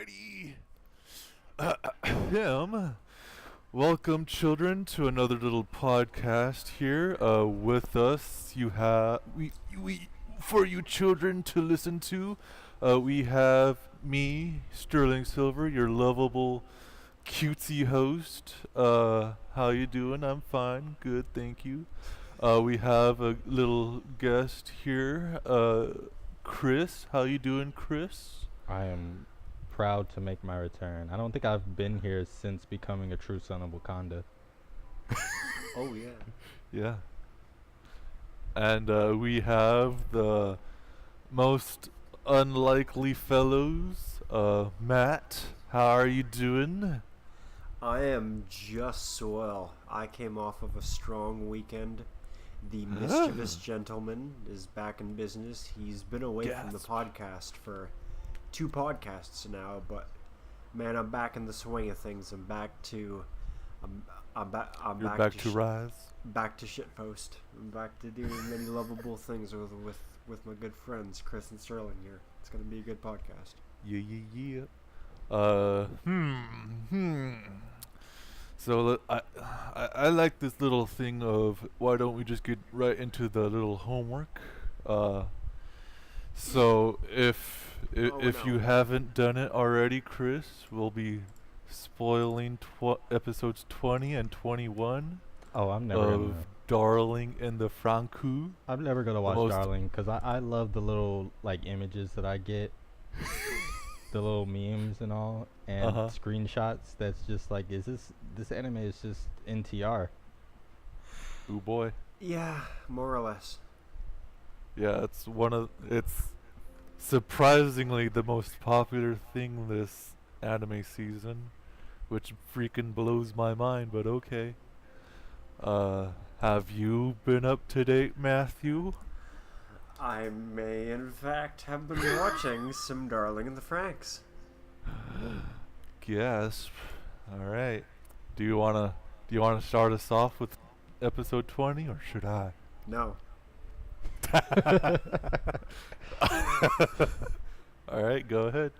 Alrighty. Welcome, children, to another little podcast here. With us, you have we for you children to listen to. We have me, Sterling Silver, your lovable, cutesy host. How you doing? I'm fine. Good, thank you. We have a little guest here, Chris. How you doing, Chris? I am proud to make my return. I don't think I've been here since becoming a true son of Wakanda. Oh yeah. Yeah. And we have the most unlikely fellows. Matt, how are you doing? I am just swell. I came off of a strong weekend. The mischievous gentleman is back in business. He's been away from the podcast for 2 podcasts now, but man, I'm back in the swing of things. I'm back to rise. Back to shitpost. I'm back to doing many lovable things with my good friends Chris and Sterling here. It's gonna be a good podcast. Yeah. So I like this little thing of why don't we just get right into the little homework. So if you haven't done it already, Chris, we'll be spoiling episodes 20 and 21 I'm never of gonna, Darling in the Franxx. I'm never gonna watch Darling because I love the little like images that I get, the little memes and all, and screenshots. That's just like, this anime is just NTR. Ooh boy. Yeah, more or less. Yeah, it's surprisingly the most popular thing this anime season, which freaking blows my mind, but okay. Have you been up to date, Matthew? I may in fact have been watching some Darling in the Franxx. Gasp. Alright. Do you wanna start us off with episode 20, or should I? No. Alright, go ahead.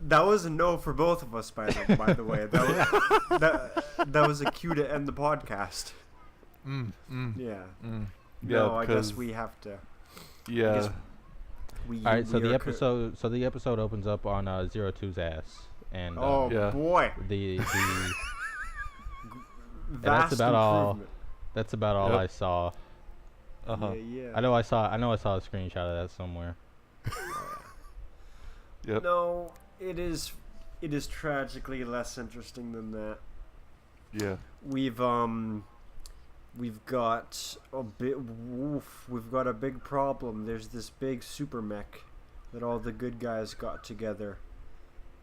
That was a no for both of us, by the way. That was a cue to end the podcast. Yeah. No, I guess we have to. Yeah. Alright, so the episode opens up on 02's ass, and boy, the vast that's about all. improvement. That's about all I saw. Yeah. I know I saw a screenshot of that somewhere. Yep. No, it is tragically less interesting than that. Yeah. We've got a big problem. There's this big super mech that all the good guys got together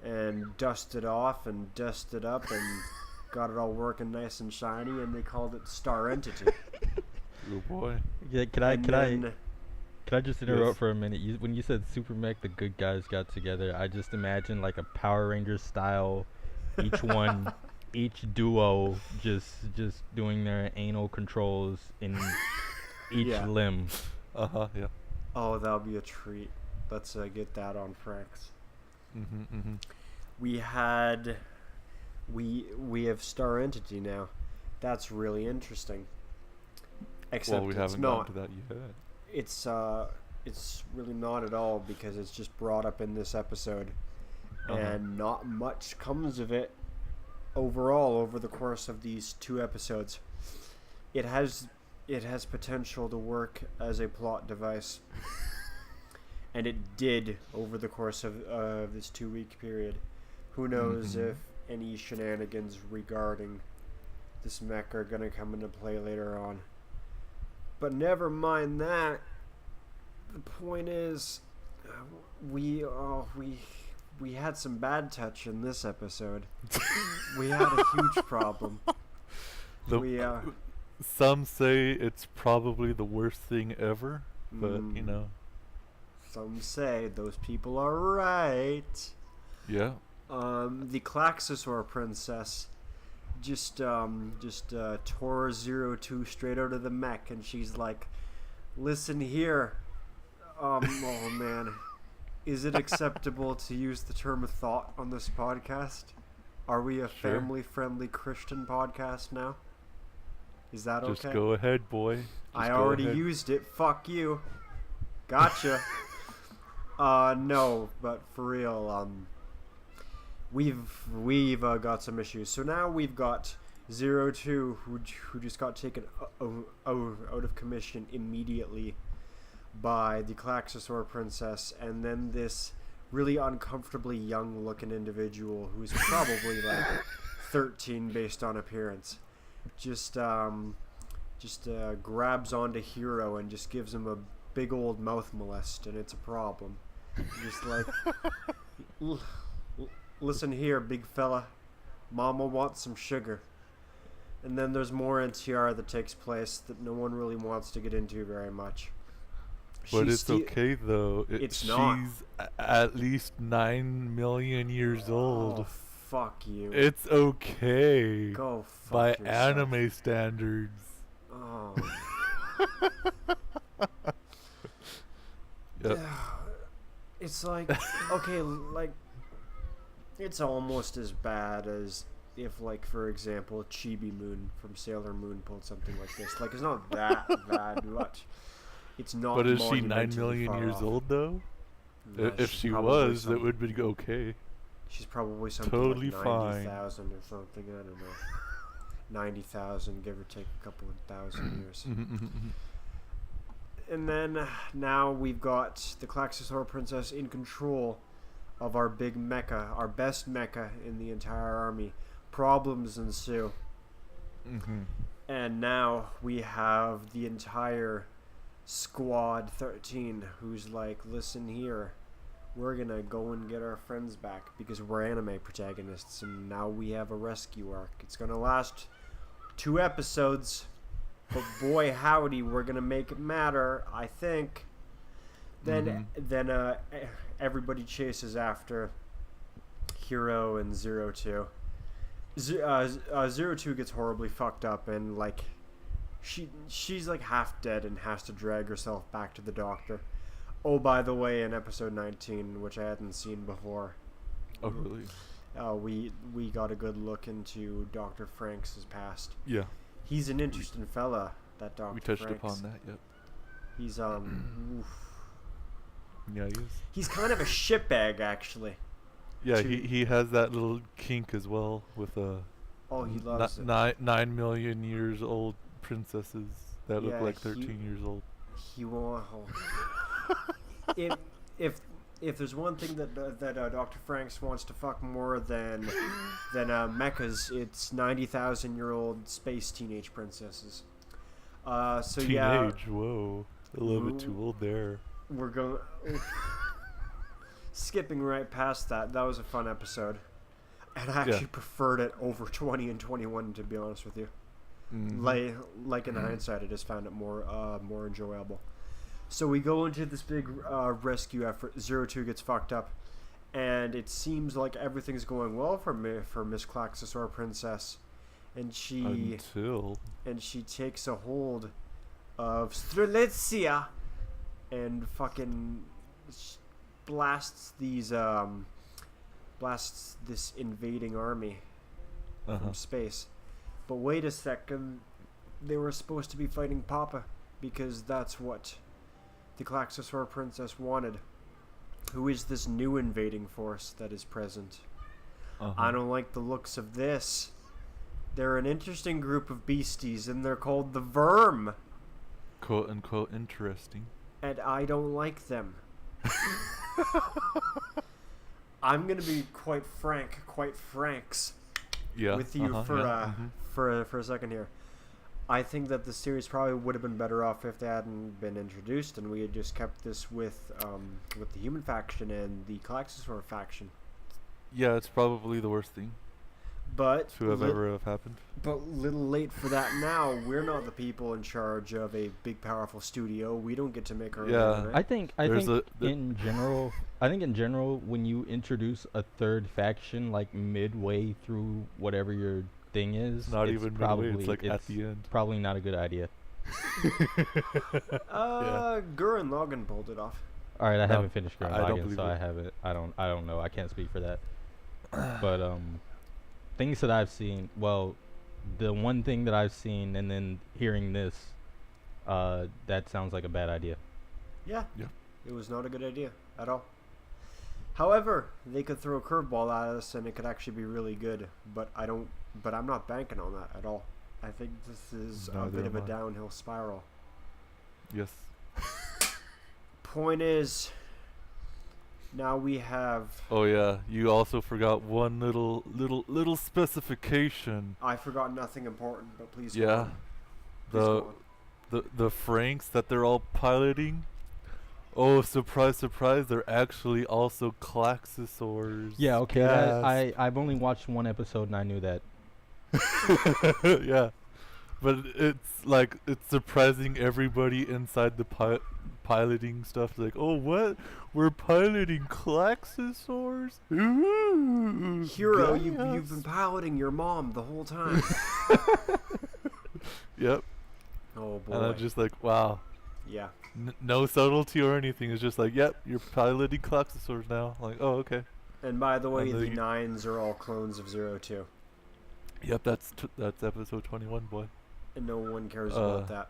and dusted off and dusted up and got it all working nice and shiny, and they called it Star Entity. Oh boy. Yeah, can I just interrupt for a minute? When you said super mech, the good guys got together, I just imagine like a Power Rangers style, each duo just doing their anal controls in each limb. Yeah. Oh, that'll be a treat. Let's get that on Franxx. We have Star Entity now. That's really interesting. Except we haven't gotten to that yet. It's really not at all, because it's just brought up in this episode, and not much comes of it overall over the course of these 2 episodes. It has potential to work as a plot device, and it did over the course of this 2-week period. Who knows if any shenanigans regarding this mech are going to come into play later on. But never mind that. The point is, we had some bad touch in this episode. We had a huge problem. Some say it's probably the worst thing ever, but you know. Some say those people are right. Yeah. The Klaxosaur princess just tore 02 straight out of the mech, and she's like, "Listen here, Oh man. Is it acceptable to use the term thought on this podcast? Are we a Sure. family-friendly Christian podcast now? Is that okay? Just go ahead, boy. I Just go already ahead. used it. Fuck you. Gotcha. No, but for real, we've got some issues. So now we've got 02 who just got taken out of commission immediately by the Klaxosaur princess, and then this really uncomfortably young looking individual who's probably like 13 based on appearance just grabs onto Hero and just gives him a big old mouth molest, and it's a problem. Just like, listen here, big fella, Mama wants some sugar. And then there's more NTR that takes place that no one really wants to get into very much. But it's okay though. It's not. She's at least 9 million years old. Oh, fuck you. It's okay. Go fuck by yourself. anime standards. Oh. Yep. It's like, okay, like, it's almost as bad as if, like, for example, Chibi Moon from Sailor Moon pulled something like this. Like, it's not that bad, but it's not. But is she 9 monumentally million far years off. old though? No, If she's she probably was, some- it would be okay. She's probably something Totally like fine. 90,000 or something. I don't know. 90,000, give or take a couple of thousand years. And then now we've got the Klaxosaur princess in control of our big mecha, our best mecha in the entire army. Problems ensue. And now we have the entire Squad 13 who's like, listen here, we're gonna go and get our friends back because we're anime protagonists, and now we have a rescue arc. It's gonna last 2 episodes, but boy howdy, we're gonna make it matter, I think. Then everybody chases after Hero and 02. 02 gets horribly fucked up, and like she's like half dead and has to drag herself back to the doctor. Oh, by the way, in episode 19, which I hadn't seen before, Oh really? we got a good look into Dr. Franxx's past. Yeah. He's an interesting fella, that Dr. We touched Franxx. upon that. Yep. He's oof. Yeah, he is. He's kind of a shitbag, actually. Yeah, to- he has that little kink as well with Oh, he loves it. 9 million years old princesses that Yeah, look like he- 13 years old. He won't. If there's one thing that Dr. Franxx wants to fuck more than mechas, it's 90,000-year-old space teenage princesses. So Teenage, yeah, whoa, a little bit too old there. we're going skipping right past that. That was a fun episode, and I actually preferred it over 20 and 21, to be honest with you. Like in hindsight, I just found it more enjoyable. So we go into this big rescue effort. 02 gets fucked up, and it seems like everything's going well for Miss Klaxosaur Princess, and she takes a hold of Strelitzia and fucking blasts this invading army from space. But wait a second, they were supposed to be fighting Papa, because that's what the Klaxosaur Princess wanted. Who is this new invading force that is present? I don't like the looks of this. They're an interesting group of beasties, and they're called the Verm. Quote unquote interesting. And I don't like them. I'm gonna be quite Franxx with you for a second here. I think that the series probably would have been better off if they hadn't been introduced, and we had just kept this with the human faction and the Klaxosaur faction. Yeah, it's probably the worst thing But to ever have happened. But little late for that now. We're not the people in charge of a big, powerful studio. We don't get to make our own anime. I think in general, when you introduce a third faction like midway through whatever your thing is, Not it's even probably midway, it's like at the end. Probably not a good idea. Gurren Lagann pulled it off. All right, I No, haven't finished Gurren I don't Lagann, believe so it. I haven't. I don't know. I can't speak for that. But things that I've seen. Well, the one thing that I've seen, and then hearing this, that sounds like a bad idea. Yeah. Yeah. It was not a good idea at all. However, they could throw a curveball at us, and it could actually be really good. But I'm not banking on that at all. I think this is a Neither bit of a am I. downhill spiral. Yes. Point is, now we have. Oh yeah, you also forgot one little specification. I forgot nothing important, but please. Go Yeah. on. Please go The on. the Franxx that they're all piloting. Oh, surprise, surprise! They're actually also Klaxosaurs. Yeah. Okay. Yes. I've only watched one episode and I knew that. Yeah, but it's surprising everybody inside the piloting stuff. Like, oh, what? We're piloting Klaxosaurs? Ooh, Hero, yes. you've been piloting your mom the whole time. Yep. Oh boy. And I'm just like, wow. Yeah. No subtlety or anything. It's just like, yep, you're piloting Klaxosaurs now. Like, oh, okay. And by the way, And the the- nines are all clones of 02. Yep, that's episode 21, boy. And no one cares about that.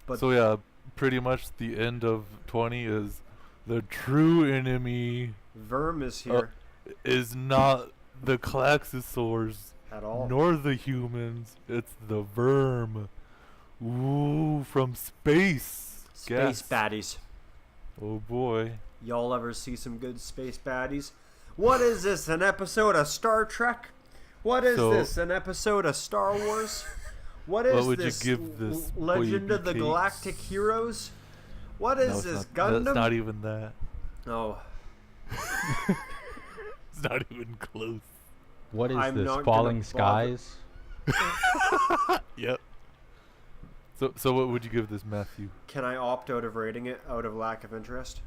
But So yeah, pretty much the end of 20 is the true enemy Verm is here is not the Klaxosaurs at all. nor the humans. It's the Verm. Ooh, from space. Space Gas. baddies. Oh boy. Y'all ever see some good space baddies? What is this, an episode of Star Trek? What is So- this, an episode of Star Wars? What is What would you this, give this Legend baby of the cakes? Galactic Heroes? What No, is it's this, not, Gundam? It's not even that. Oh, It's not even close. What is I'm this? not gonna Falling bother. Skies? Yep. So what would you give this, Matthew? can I opt out of rating it out of lack of interest?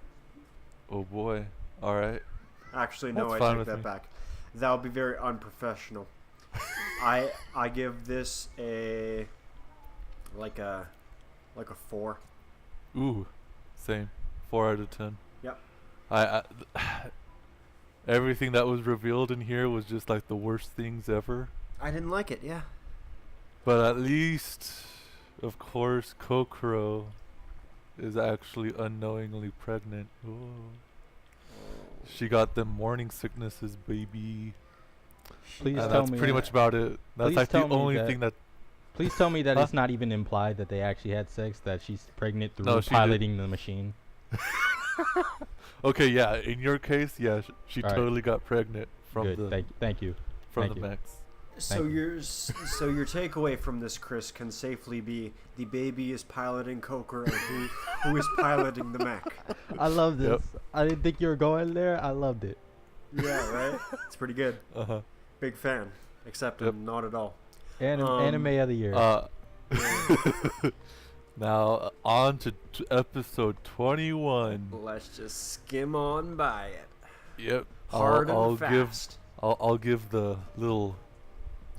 Oh boy. All right. Actually, no, That's I fine take with that me. back. That would be very unprofessional. I give this a 4. Ooh, same. 4 out of 10. Yep. I everything that was revealed in here was just like the worst things ever. I didn't like it. Yeah. But at least, of course, Kokoro is actually unknowingly pregnant. Ooh. She got them morning sicknesses, baby. Please And tell that's me. pretty much about it. That's Please like the tell me only that- thing that. Please tell me that Huh? it's not even implied that they actually had sex. That she's pregnant through No, she did. piloting the machine. Okay, yeah. In your case, yeah, she All right. totally got pregnant from Good. the Thank you. from thank the you. mechs. So Thank your takeaway from this, Chris, can safely be the baby is piloting Kokoro, who is piloting the mech. I love this. Yep. I didn't think you were going there. I loved it. Yeah, right. It's pretty good. Uh huh. Big fan. Except Yep. not at all. Anime of the year. Now on to episode 21. Let's just skim on by it. Yep. Hard I'll and give fast. I'll give the little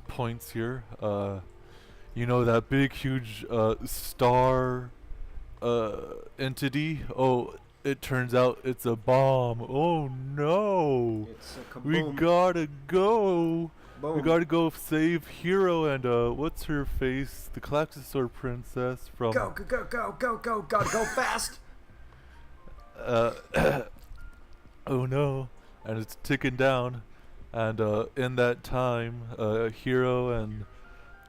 points here. You know that big huge star entity? Oh, it turns out it's a bomb. Oh no. It's a We kaboom. gotta go. Boom. We gotta go save Hero and what's her face? The Klaxosaur princess from Go, go, go, go, go, go. Gotta go fast. oh no, and it's ticking down, and in that time, Hero and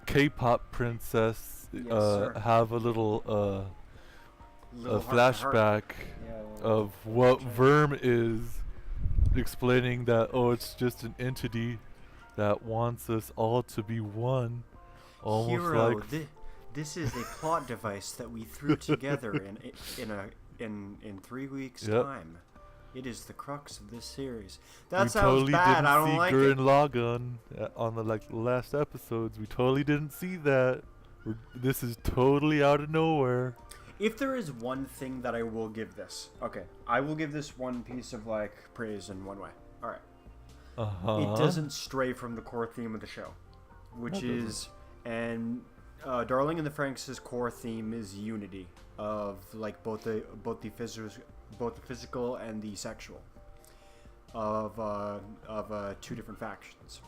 K-pop princess Yes, sir. have a little Little a heart-to-heart. flashback Yeah, well, of what okay. Verm is, explaining that it's just an entity that wants us all to be one, almost Hero, like this is a plot device that we threw together in 3 weeks' Yep. time. It is the crux of this series. That we sounds totally bad. didn't I don't see like Gurren it. Lagann on the last episodes. We totally didn't see that. This is totally out of nowhere. If there is one thing that I will give this, okay, I will give this one piece of praise in one way. All right. Uh huh. It doesn't stray from the core theme of the show, which It doesn't. is, and Darling in the Franxx' core theme is unity of like both the physical and the sexual of two different factions.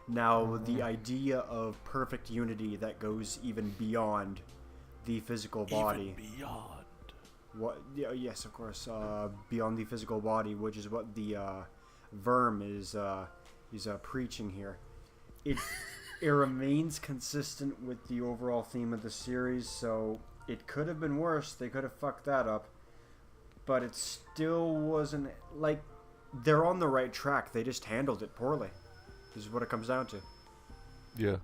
Now, the idea of perfect unity that goes even beyond the physical body. Even beyond. What? Yeah, yes, of course. Beyond the physical body, which is what the Verm is preaching here. It remains consistent with the overall theme of the series, so it could have been worse. They could have fucked that up, but it still wasn't like they're on the right track. They just handled it poorly. This is what it comes down to. Yeah.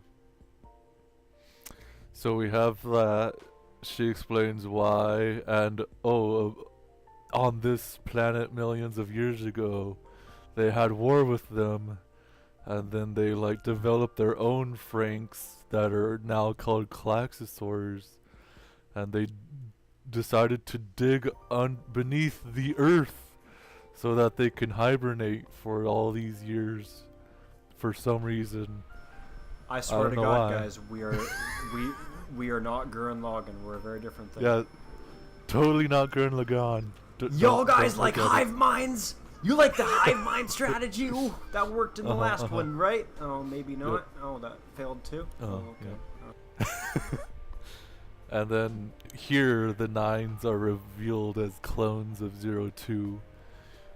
So we have that. She explains why, and on this planet millions of years ago, they had war with them, and then they like developed their own Franxx that are now called Klaxosaurs, and they decided to dig beneath the earth so that they can hibernate for all these years. For some reason, I swear to God, guys, we are not Gurren Lagann. We're a very different thing. Yeah, totally not Gurren Lagann. Y'all guys like hive minds? You like the hive mind strategy? Ooh, that worked in the last one, right? Oh, maybe not. Yep. Oh, that failed too. Oh, okay. Yeah. And then here, the Nines are revealed as clones of 02.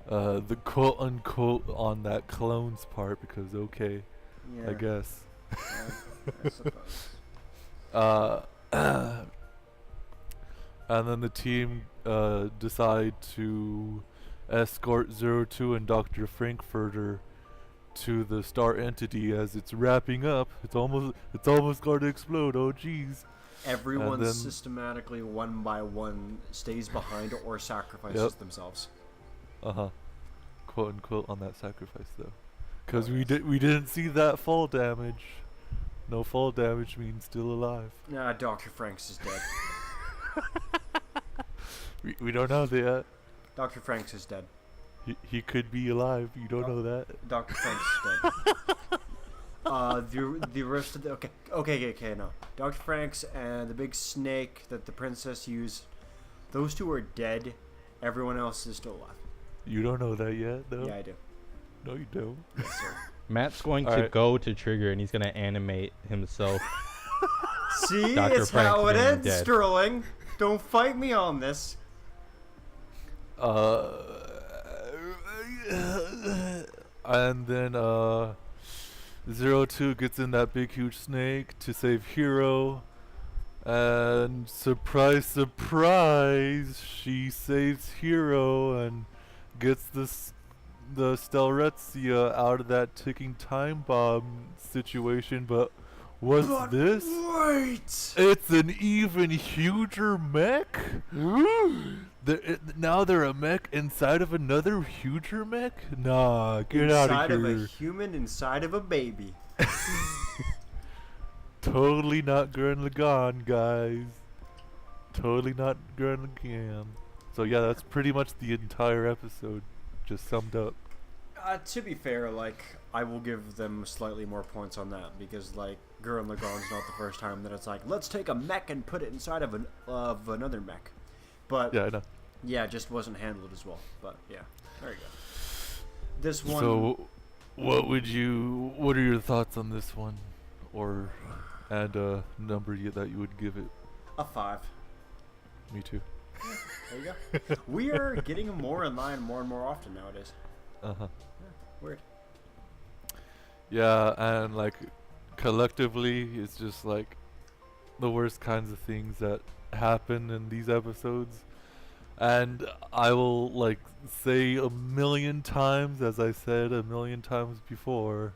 The quote unquote on that clones part, because I guess. I suppose. And then the team decide to escort 02 and Dr. Frankfurter to the star entity as it's wrapping up. It's almost going to explode. Oh jeez. Everyone systematically, one by one, stays behind or sacrifices themselves. Quote unquote on that sacrifice though, because we didn't see that fall damage. No fall damage means still alive. Nah, Dr. Franxx is dead. we don't know that yet. Dr. Franxx is dead. He could be alive. You don't know that. Dr. Franxx is dead. The rest of the okay no. Dr. Franxx and the big snake that the princess used, those two are dead. Everyone else is still alive. You don't know that yet, though? Yeah, I do. No, you don't. Yes, sir. Matt's going to go to Trigger and he's going to animate himself. See, Dr. it's Franxx how it being ends, dead. Sterling. Don't fight me on this. And then 02 gets in that big huge snake to save Hero, and surprise surprise, she saves Hero and gets the Stelretzia out of that ticking time bomb situation. But what's this? Wait! It's an even huger mech? Now they're a mech inside of another huger mech? Nah, get out of here. Inside of a human, inside of a baby. Totally not Gurren Lagann, guys. Totally not Gurren Lagann. So yeah, that's pretty much the entire episode, just summed up. To be fair, like, I will give them slightly more points on that, because, like, Gurren Lagann's not the first time that it's like, let's take a mech and put it inside of another mech. But Yeah, I know. yeah, it just wasn't handled as well. But yeah, there you go. This one. So, what are your thoughts on this one, and a number that you would give it? A 5. Me too. There you go. We are getting more in line more and more often nowadays. Uh-huh. Yeah, weird. Yeah, and like collectively, it's just like the worst kinds of things that happen in these episodes. And I will like say a million times, as I said a million times before,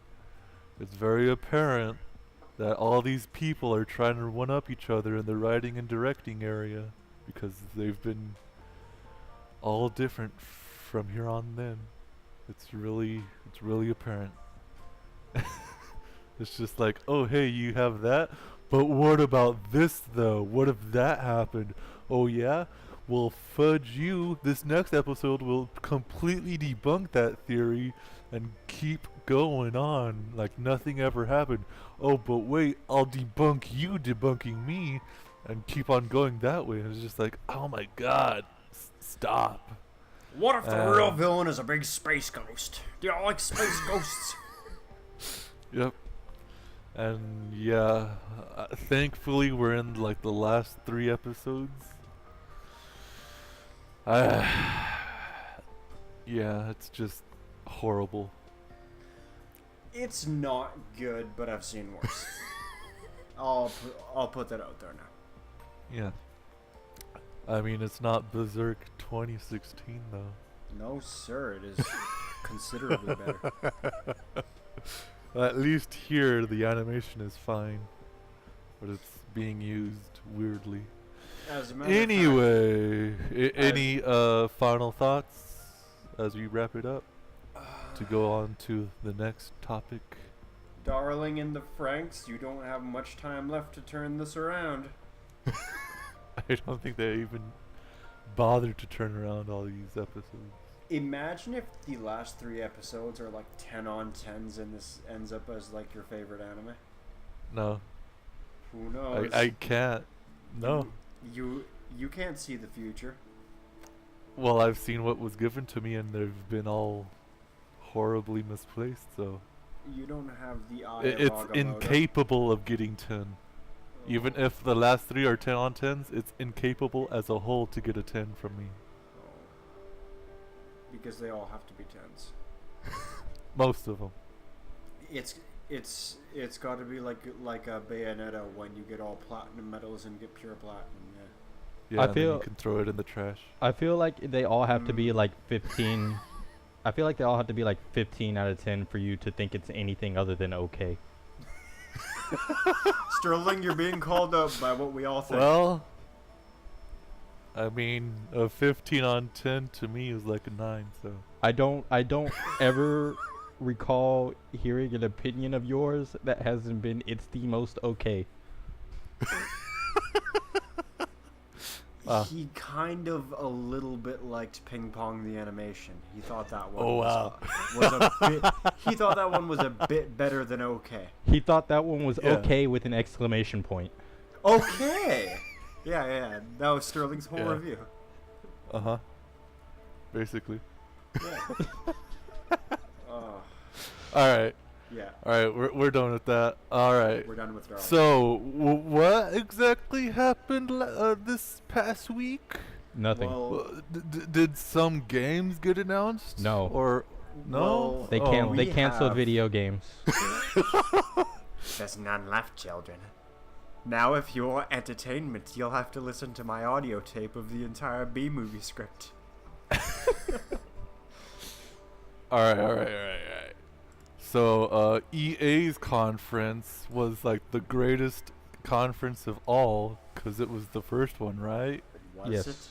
it's very apparent that all these people are trying to one up each other in the writing and directing area, because they've been all different from here on then. It's really apparent. It's just like, oh hey, you have that, but what about this though? What if that happened? Oh yeah? will fudge you. This next episode will completely debunk that theory and keep going on like nothing ever happened. Oh, but wait, I'll debunk you debunking me and keep on going that way. And it's just like, oh my god, stop. What if the real villain is a big space ghost? Do y'all like space ghosts? Yep. And yeah, thankfully we're in like the last 3 episodes. Yeah, it's just horrible. It's not good, but I've seen worse. I'll put that out there now. Yeah. I mean, it's not Berserk 2016 though. No, sir. It is considerably better. At least here the animation is fine, but it's being used weirdly. As a matter Anyway, any final thoughts as we wrap it up to go on to the next topic? Darling in the Franxx, you don't have much time left to turn this around. I don't think they even bothered to turn around all these episodes. Imagine if the last 3 episodes are like 10 on 10s and this ends up as like your favorite anime. No. Who knows? I can't. No. You can't see the future. Well, I've seen what was given to me and they've been all horribly misplaced, so You don't have the eye it's of incapable of getting 10. Even if the last 3 are 10 on 10s, it's incapable as a whole to get a 10 from me. Because they all have to be 10s. Most of them. It's got to be like a Bayonetta when you get all platinum medals and get pure platinum. Yeah, I and then feel- you can throw it in the trash. I feel like they all have to be like 15. I feel like they all have to be like 15 out of 10 for you to think it's anything other than okay. Sterling, you're being called up by what we all think. Well, I mean, a 15 on 10 to me is like a 9, so. I don't ever recall hearing an opinion of yours that hasn't been it's the most okay. He kind of a little bit liked Ping Pong the animation. He thought that one was a bit. He thought that one was a bit better than okay. He thought that one was Yeah. okay with an exclamation point. Okay. Yeah. That was Sterling's whole Yeah. review. Uh-huh. Basically. Yeah. Oh, Alright. yeah. Alright, we're done with that. Alright. We're done with Darling. So, what exactly happened this past week? Nothing. Well, Did some games get announced? No. Or no? They Oh. can't. They We canceled have- video games. there's none left, children. Now, if you want entertainment, you'll have to listen to my audio tape of the entire B-movie script. Alright. So, EA's conference was like the greatest conference of all, because it was the first one, right? Was Yes. it?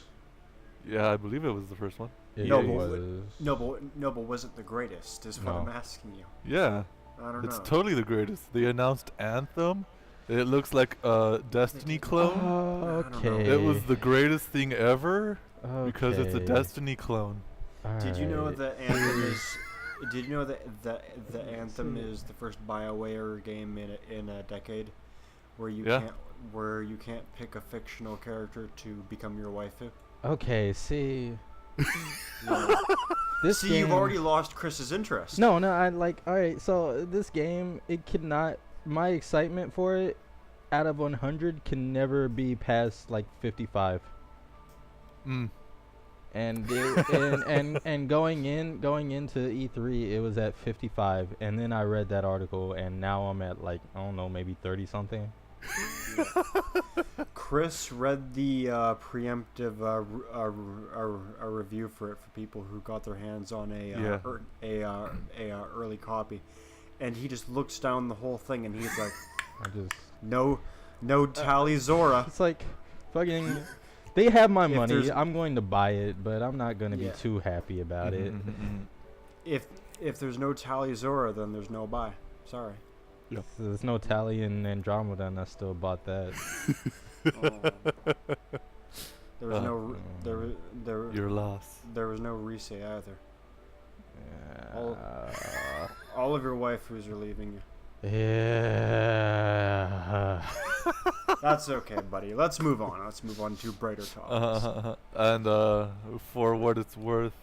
Yeah, I believe it was the first one. It No, was. No, but was it the greatest? Is what No. I'm asking you. Yeah, I don't it's know. totally the greatest. They announced Anthem. It looks like a Destiny clone. Oh, I don't know. okay. It was the greatest thing ever because it's a Okay. Destiny clone. Did you know Alright. that Anthem is? Did you know that the Anthem is the first BioWare game in a decade where you Yeah. can't pick a fictional character to become your waifu? Okay, see. Yeah. This See, game, you've already lost Chris's interest. No, I like. All right, so this game, it cannot. My excitement for it, out of 100, can never be past like 55. Mm. And and going into E3, it was at 55, and then I read that article, and now I'm at like I don't know, maybe 30 something. Chris read the preemptive a review for it for people who got their hands on a early copy, and he just looks down the whole thing and he's like, I just no Tally Zora. it's like fucking. They have my If money. there's- I'm going to buy it, but I'm not going to Yeah. be too happy about it. If there's no Tally Zora, then there's no buy. Sorry. Yeah. So there's no Tally in Andromeda, and I still bought that. Oh. There was no there Your loss. there was no Reese either. All of your waifus are leaving you. Yeah. That's okay, buddy. Let's move on. Let's move on to brighter topics. And for what it's worth,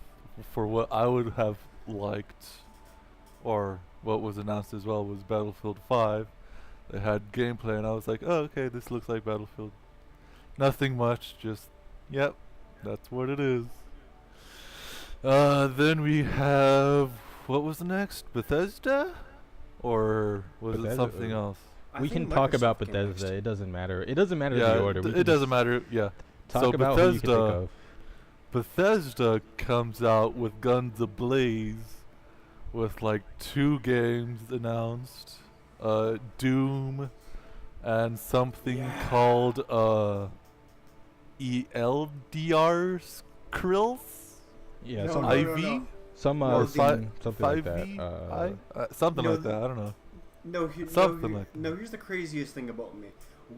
for what I would have liked, or what was announced as well, was Battlefield 5. They had gameplay, and I was like, oh, okay, this looks like Battlefield. Nothing much, just, yep, that's what it is. Then we have, what was the next? Bethesda? Or was it something else? We can talk about Bethesda. It doesn't matter. It doesn't matter the order. It doesn't matter. Yeah. Talk about who you can think of. Bethesda comes out with guns ablaze, with like 2 games announced, Doom, and something called ELDR Skrills. Yeah, No, some no, IV. no, no. Some Or something like 5V? that. Something No, like that. I don't know. Something like that. No, here's the craziest thing about me.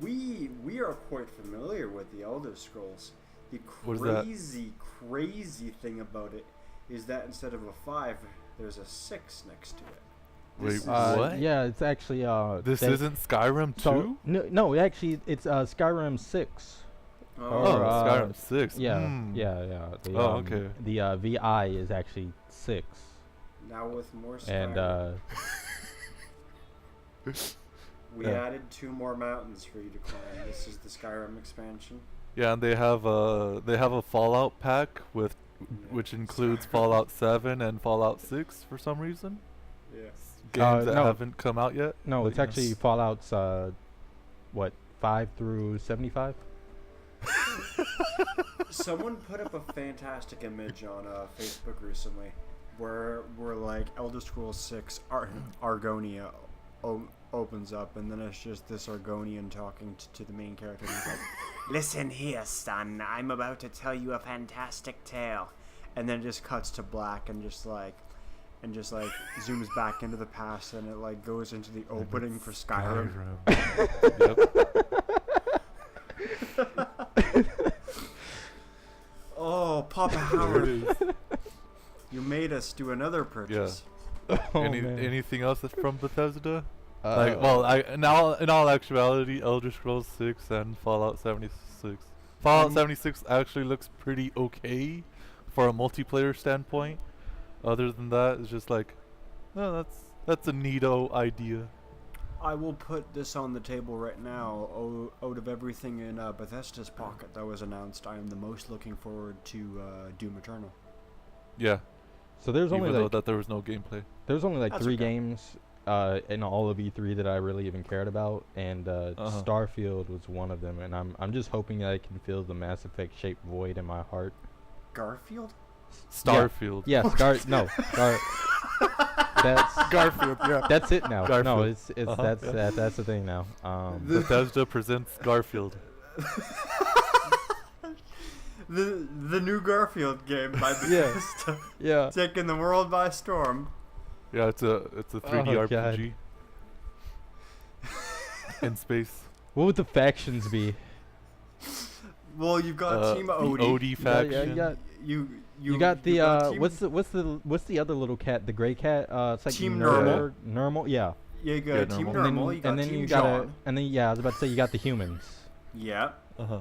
We are quite familiar with the Elder Scrolls. The What is that? crazy thing about it is that instead of a 5, there's a 6 next to it. Wait, This is- what? Yeah, it's actually This isn't Skyrim 2? So no, actually it's Skyrim 6. Oh, Or, Skyrim 6. Yeah, Mm. yeah. The, Okay. The VI is actually 6, Now with more Skyrim, and we added 2 more mountains for you to climb. This is the Skyrim expansion. Yeah, and they have a Fallout pack with which includes Fallout 7 and Fallout 6 for some reason. Yeah. Games that no. haven't come out yet. no, But it's yes. actually Fallout's 5 through 75. Someone put up a fantastic image on Facebook recently, where like Elder Scrolls 6 Argonia opens up, and then it's just this Argonian talking to the main character. And he's like, "Listen here, son. I'm about to tell you a fantastic tale," and then it just cuts to black and just like zooms back into the past, and it like goes into the opening for Skyrim. Yep. Oh, Papa There it Howard, is. you made us do another purchase. Oh, man. Anything else that's from Bethesda? Uh, in all actuality, Elder Scrolls 6 and Fallout 76. Fallout 76 actually looks pretty okay for a multiplayer standpoint. Other than that, it's just like, no, that's a neato idea. I will put this on the table right now. Out of everything in Bethesda's pocket that was announced, I am the most looking forward to Doom Eternal. Yeah. So there's Even only though like that there was no gameplay. there's only like That's 3 okay. games in all of E3 that I really even cared about, and Starfield was one of them, and I'm just hoping that I can fill the Mass Effect shaped void in my heart. Garfield? Starfield. Yeah, that's Garfield. Yeah. that's it now. No, Garfield. it's Yeah. that's the thing now. Bethesda presents Garfield. The new Garfield game by Bethesda, Yeah. taking the world by storm. Yeah, it's a 3D Oh, RPG in space. What would the factions be? Well, you've got Team The Odie. Odie faction. You got the got Team- what's the other little cat? The gray cat? It's like Team Nermal. Nermal, yeah. You got Team Normal. Normal. You got and then Team you got John. I was about to say you got the humans. Yeah. Uh-huh.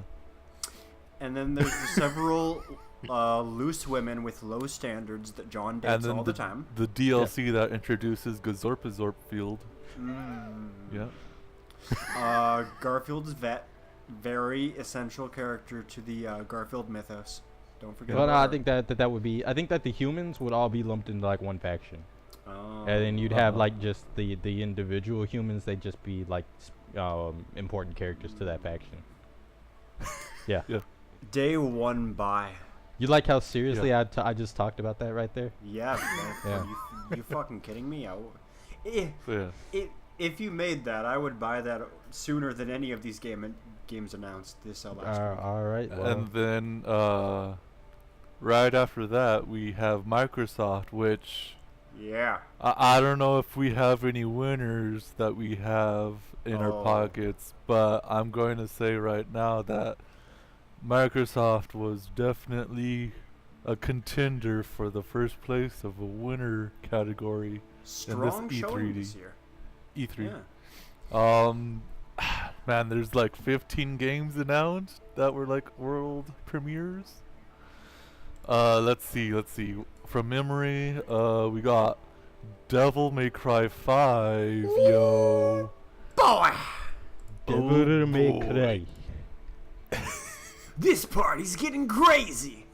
And then there's the several loose women with low standards that John And dates then all the time. the DLC that introduces Gazorpazorp Field. Mm. Yeah. Garfield's vet, very essential character to the Garfield mythos. Don't forget. But about I her. think that would be. I think that the humans would all be lumped into like one faction, Oh. and then you'd have like just the individual humans. They'd just be like important characters to that faction. Yeah. Yeah. Day one by. You like how seriously I just talked about that right there? Yeah. Man, Yeah. You fucking kidding me? So yeah. If you made that, I would buy that sooner than any of these games announced this last week. All right. Well, And then right after that we have Microsoft, which Yeah. I don't know if we have any winners that we have in our Oh. pockets, but I'm going to say right now that Microsoft was definitely a contender for the first place of a winner category Strong in this showing E3. this year. E3. Yeah. Man, there's like 15 games announced that were like world premieres. Let's see. From memory, we got Devil May Cry 5, yo. Boy! Devil May boy. Cry. This party's getting crazy!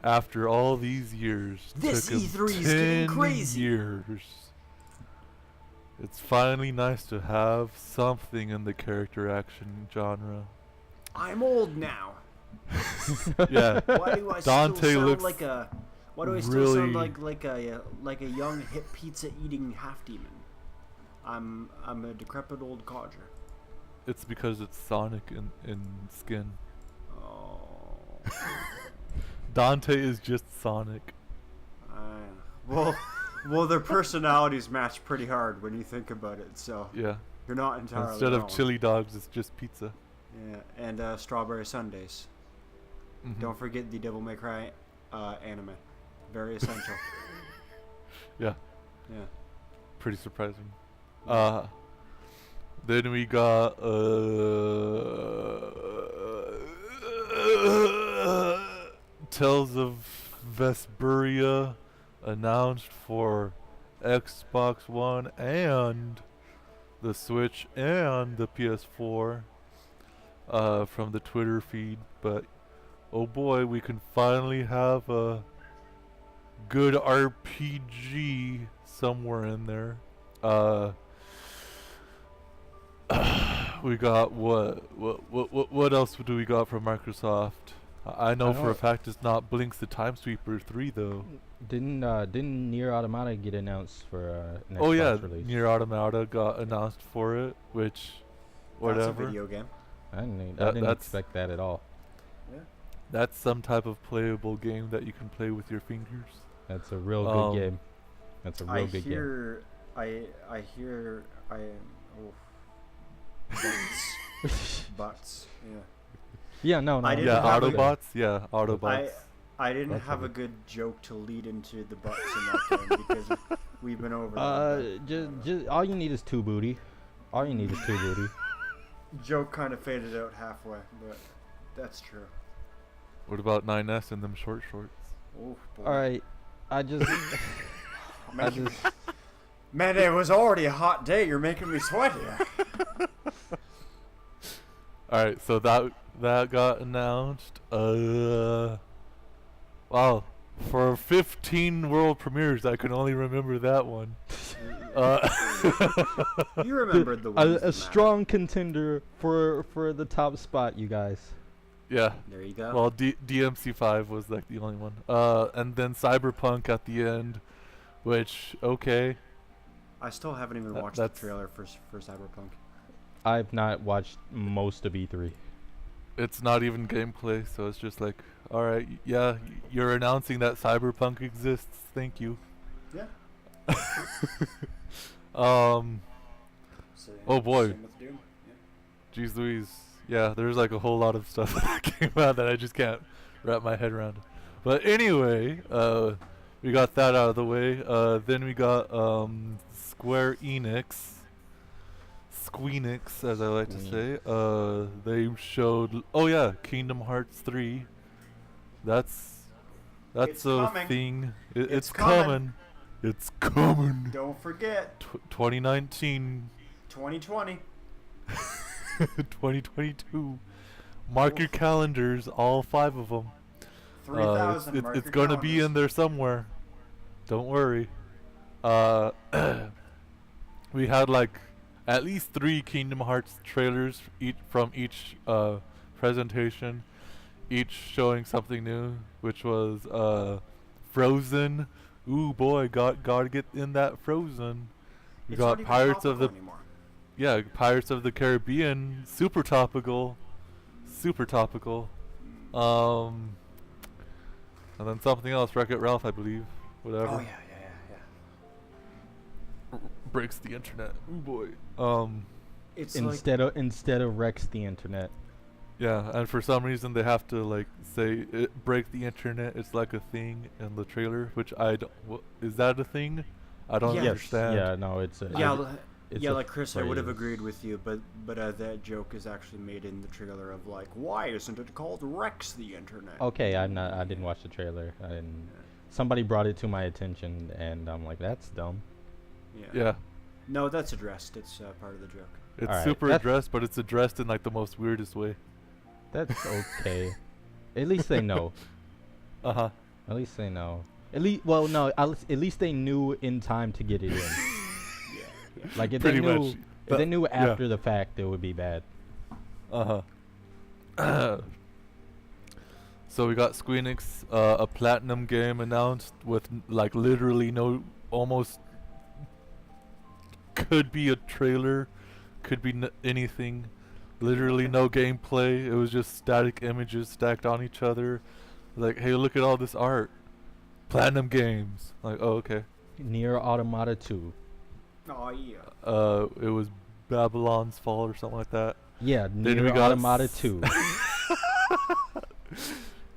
After all these years, This took 'em E3 is getting 10 crazy. years. It's finally nice to have something in the character action genre. I'm old now. Yeah. Why do I Dante still sound looks like a? Why do I still really- sound like a young hip pizza eating half demon? I'm a decrepit old codger. It's because it's Sonic in skin. Oh. Dante is just Sonic. Well, their personalities match pretty hard when you think about it. So Yeah. you're not entirely Instead of wrong. chili dogs, it's just pizza. Yeah, and strawberry sundaes. Mhm. Don't forget the Devil May Cry anime. Very essential. Yeah. Yeah. Pretty surprising. Then we got Tales of Vesperia announced for Xbox One and the Switch and the PS4 from the Twitter feed, but oh boy, we can finally have a good RPG somewhere in there. We got what else do we got from Microsoft? I know for a fact it's not Blink's the Time Sweeper 3 though. Didn't Nier Automata get announced for an Xbox Oh yeah, release? Nier Automata got announced for it, which That's a whatever. video game. I didn't That's- expect that at all. Yeah. That's some type of playable game that you can play with your fingers. That's a real good game. That's a real I good game. hear. Oh. Butts. Yeah. Yeah, no. I didn't Yeah, have a- Autobots. Yeah, Autobots. I didn't That's have a okay. good joke to lead into the butts in that game because we've been over that. Just all you need is two booty. All you need is two booty. Joke kind of faded out halfway, but that's true. What about 9S and them short shorts? Oh boy. All right, I just, I Man, just, man, it was already a hot day. You're making me sweat here. All right, so that got announced. Wow, for 15 world premieres, I can only remember that one. You remembered the ones that a matter. strong contender for the top spot, you guys. Yeah. There you go. Well, DMC5 was like the only one. And then Cyberpunk at the end, which okay. I still haven't even That- watched the that's- trailer for Cyberpunk. I've not watched most of E3. It's not even gameplay, so it's just like, all right, yeah, you're announcing that Cyberpunk exists. Thank you. Yeah. Oh boy. Same with Doom. Yeah. Jeez Louise. Yeah, there's like a whole lot of stuff that came out that I just can't wrap my head around. But anyway, we got that out of the way. Then we got Square Enix. Squeenix, as I like to say. They showed, oh yeah, Kingdom Hearts 3. That's It's a coming. thing. It's It's coming. coming. It's coming. Don't forget, 2019. 2020. 2022. Mark your calendars, all 5 of them. 3,000. It's going to be in there somewhere. Don't worry. We had like at least 3 Kingdom Hearts trailers from each presentation, each showing something new, which was Frozen. Ooh boy, gotta get in that Frozen. We It's not got even Pirates of the topical anymore. Yeah, Pirates of the Caribbean, super topical. And then something else, Wreck-It Ralph, I believe. Whatever. Oh yeah. Breaks the internet. Ooh boy. It's Instead of Rex the internet. Yeah, and for some reason they have to like say break the internet. It's like a thing in the trailer, which I don't. Is that a thing? I don't Yes. understand. Yeah, no, it's a it's yeah, a like Chris, I would have phrase. agreed with you, but that joke is actually made in the trailer of like, why isn't it called Rex the Internet? Okay, I didn't watch the trailer. I didn't. Somebody brought it to my attention, and I'm like, that's dumb. Yeah. No, that's addressed. It's part of the joke. It's Alright, super that's- addressed, but it's addressed in like the most weirdest way. That's okay. At least they know. Uh huh. At least they know. At least, well, no. At least they knew in time to get it in. Yeah. Like if Pretty they knew, much. if they knew Yeah. after the fact, it would be bad. Uh huh. So we got Squeenix, a platinum game announced with like literally no, almost could be a trailer, could be anything, literally no gameplay. It was just static images stacked on each other. Like, hey, look at all this art. Platinum Games. Like, oh, okay. Near Automata 2. Oh yeah. It was Babylon's Fall or something like that. Yeah, Then Near we got Automata 2.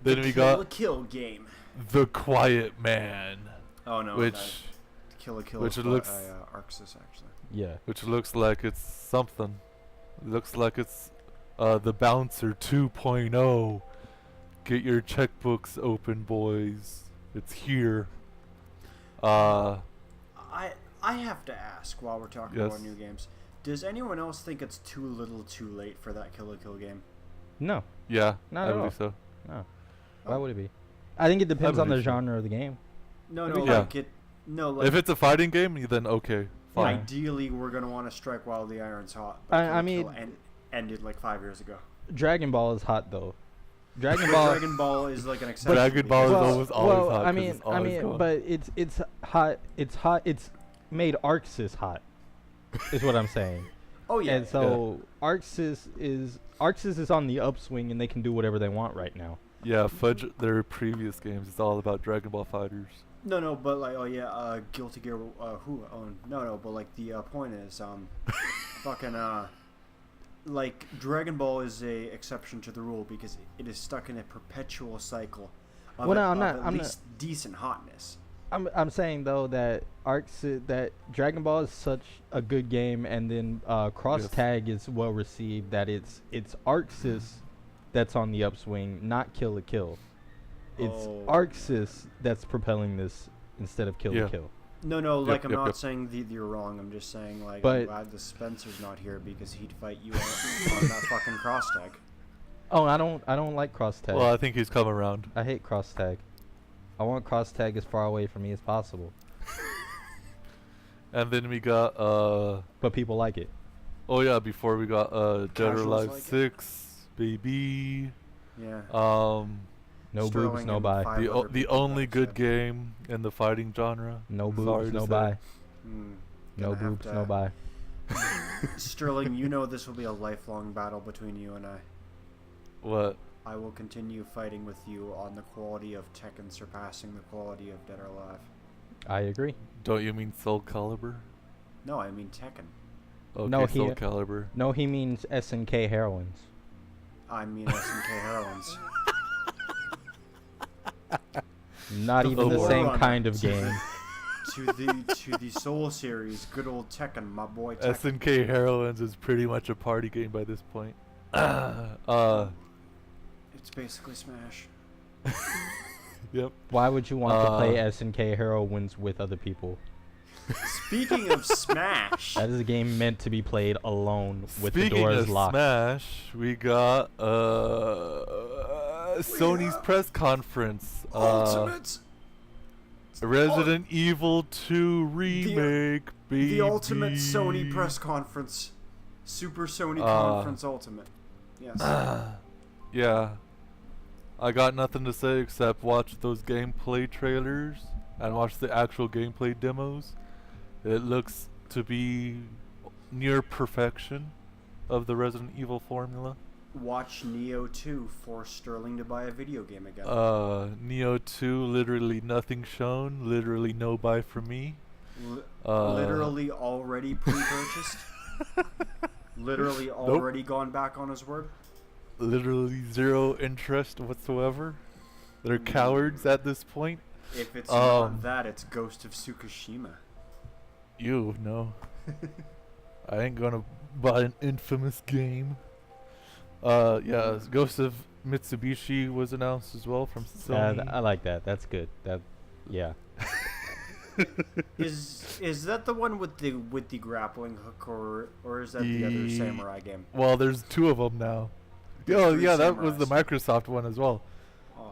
Then we got Kill game. The Quiet Man, Oh no. which Kill which is looks- Arxis actually. Yeah. looks like it's something. It looks like it's the Bouncer 2.0. Get your checkbooks open, boys. It's here. I have to ask while we're talking Yes. about new games. Does anyone else think it's too little, too late for that Kill game? No. Yeah, Not I at believe all. so. No. Why would it be? I think it depends on the believe so. genre of the game. No, Maybe- no, Yeah. like it. No, like If it's a fighting game, then okay, fine. ideally we're gonna want to strike while the iron's hot. I Kill la mean- Kill ended like 5 years ago. Dragon Ball is hot though. Dragon But Ball. Dragon Ball is like an exception. Dragon Ball is well, almost always well, hot. I 'cause mean, it's always going. but it's hot. It's hot. It's made Arxis hot. Is what I'm saying. Oh yeah. And so Arxis is on the upswing, and they can do whatever they want right now. Yeah, fudge their previous games. It's all about Dragon Ball Fighters. No, but like, oh yeah, Guilty Gear. No, but like the point is, fucking like Dragon Ball is a exception to the rule because it is stuck in a perpetual cycle of, Well, no, of I'm not- at I'm least decent hotness. I'm saying though that that Dragon Ball is such a good game, and then Cross Tag is well received. That it's Arxis that's on the upswing, not Kill la Kill. It's Oh. Arxis that's propelling this instead of Kill la Yeah. Kill. No, like I'm yep, not yep. saying you're wrong. I'm just saying like But- I'm glad the Spencer's not here because he'd fight you on that fucking cross tag. Oh, I don't like Cross Tag. Well, I think he's come around. I hate Cross Tag. I want Cross Tag as far away from me as possible. And then we got But people like it. oh yeah, before we got Dead or Casuals Alive like it. 6, baby. Yeah. No Sterling boobs, no and buy. five The other the people only that good said- game in the fighting genre. No Sorry boobs, to no say. buy. No Gonna have boobs, to- no buy. Sterling, you know this will be a lifelong battle between you and I. What? I will continue fighting with you on the quality of Tekken surpassing the quality of Dead or Alive. I agree. Don't you mean Soul Calibur? No, I mean Tekken. Okay, No, Soul he- Calibur. No, he means SNK heroines. I mean SNK Heroines. Not even the Oh, same Lord. kind of game. to the Soul series, good old Tekken, my boy Tekken. SNK Heroines is pretty much a party game by this point. It's basically Smash. Yep. Why would you want to play SNK heroines with other people? Speaking of Smash, That is a game meant to be played alone with Speaking the doors of locked. Smash, we got Sony's press conference. Ultimate, Resident Evil 2 remake, baby. the ultimate Sony press conference, Super Sony Conference Ultimate. Yes. Yeah. I got nothing to say except watch those gameplay trailers and watch the actual gameplay demos. It looks to be near perfection of the Resident Evil formula. Watch Neo 2 force Sterling to buy a video game again. Neo 2, literally nothing shown, literally no buy from me. Literally already pre-purchased. Literally already gone back on his word. literally zero interest whatsoever. They're cowards at this point. If it's not that, it's Ghost of Tsukushima. You no. I ain't gonna buy an infamous game. Yeah, Ghost of Mitsubishi was announced as well from Sony. I like that. That's good. Yeah. Is that the one with the grappling hook, or is that the other samurai game? Well, there's two of them now. Oh yeah, that was the Microsoft one as well.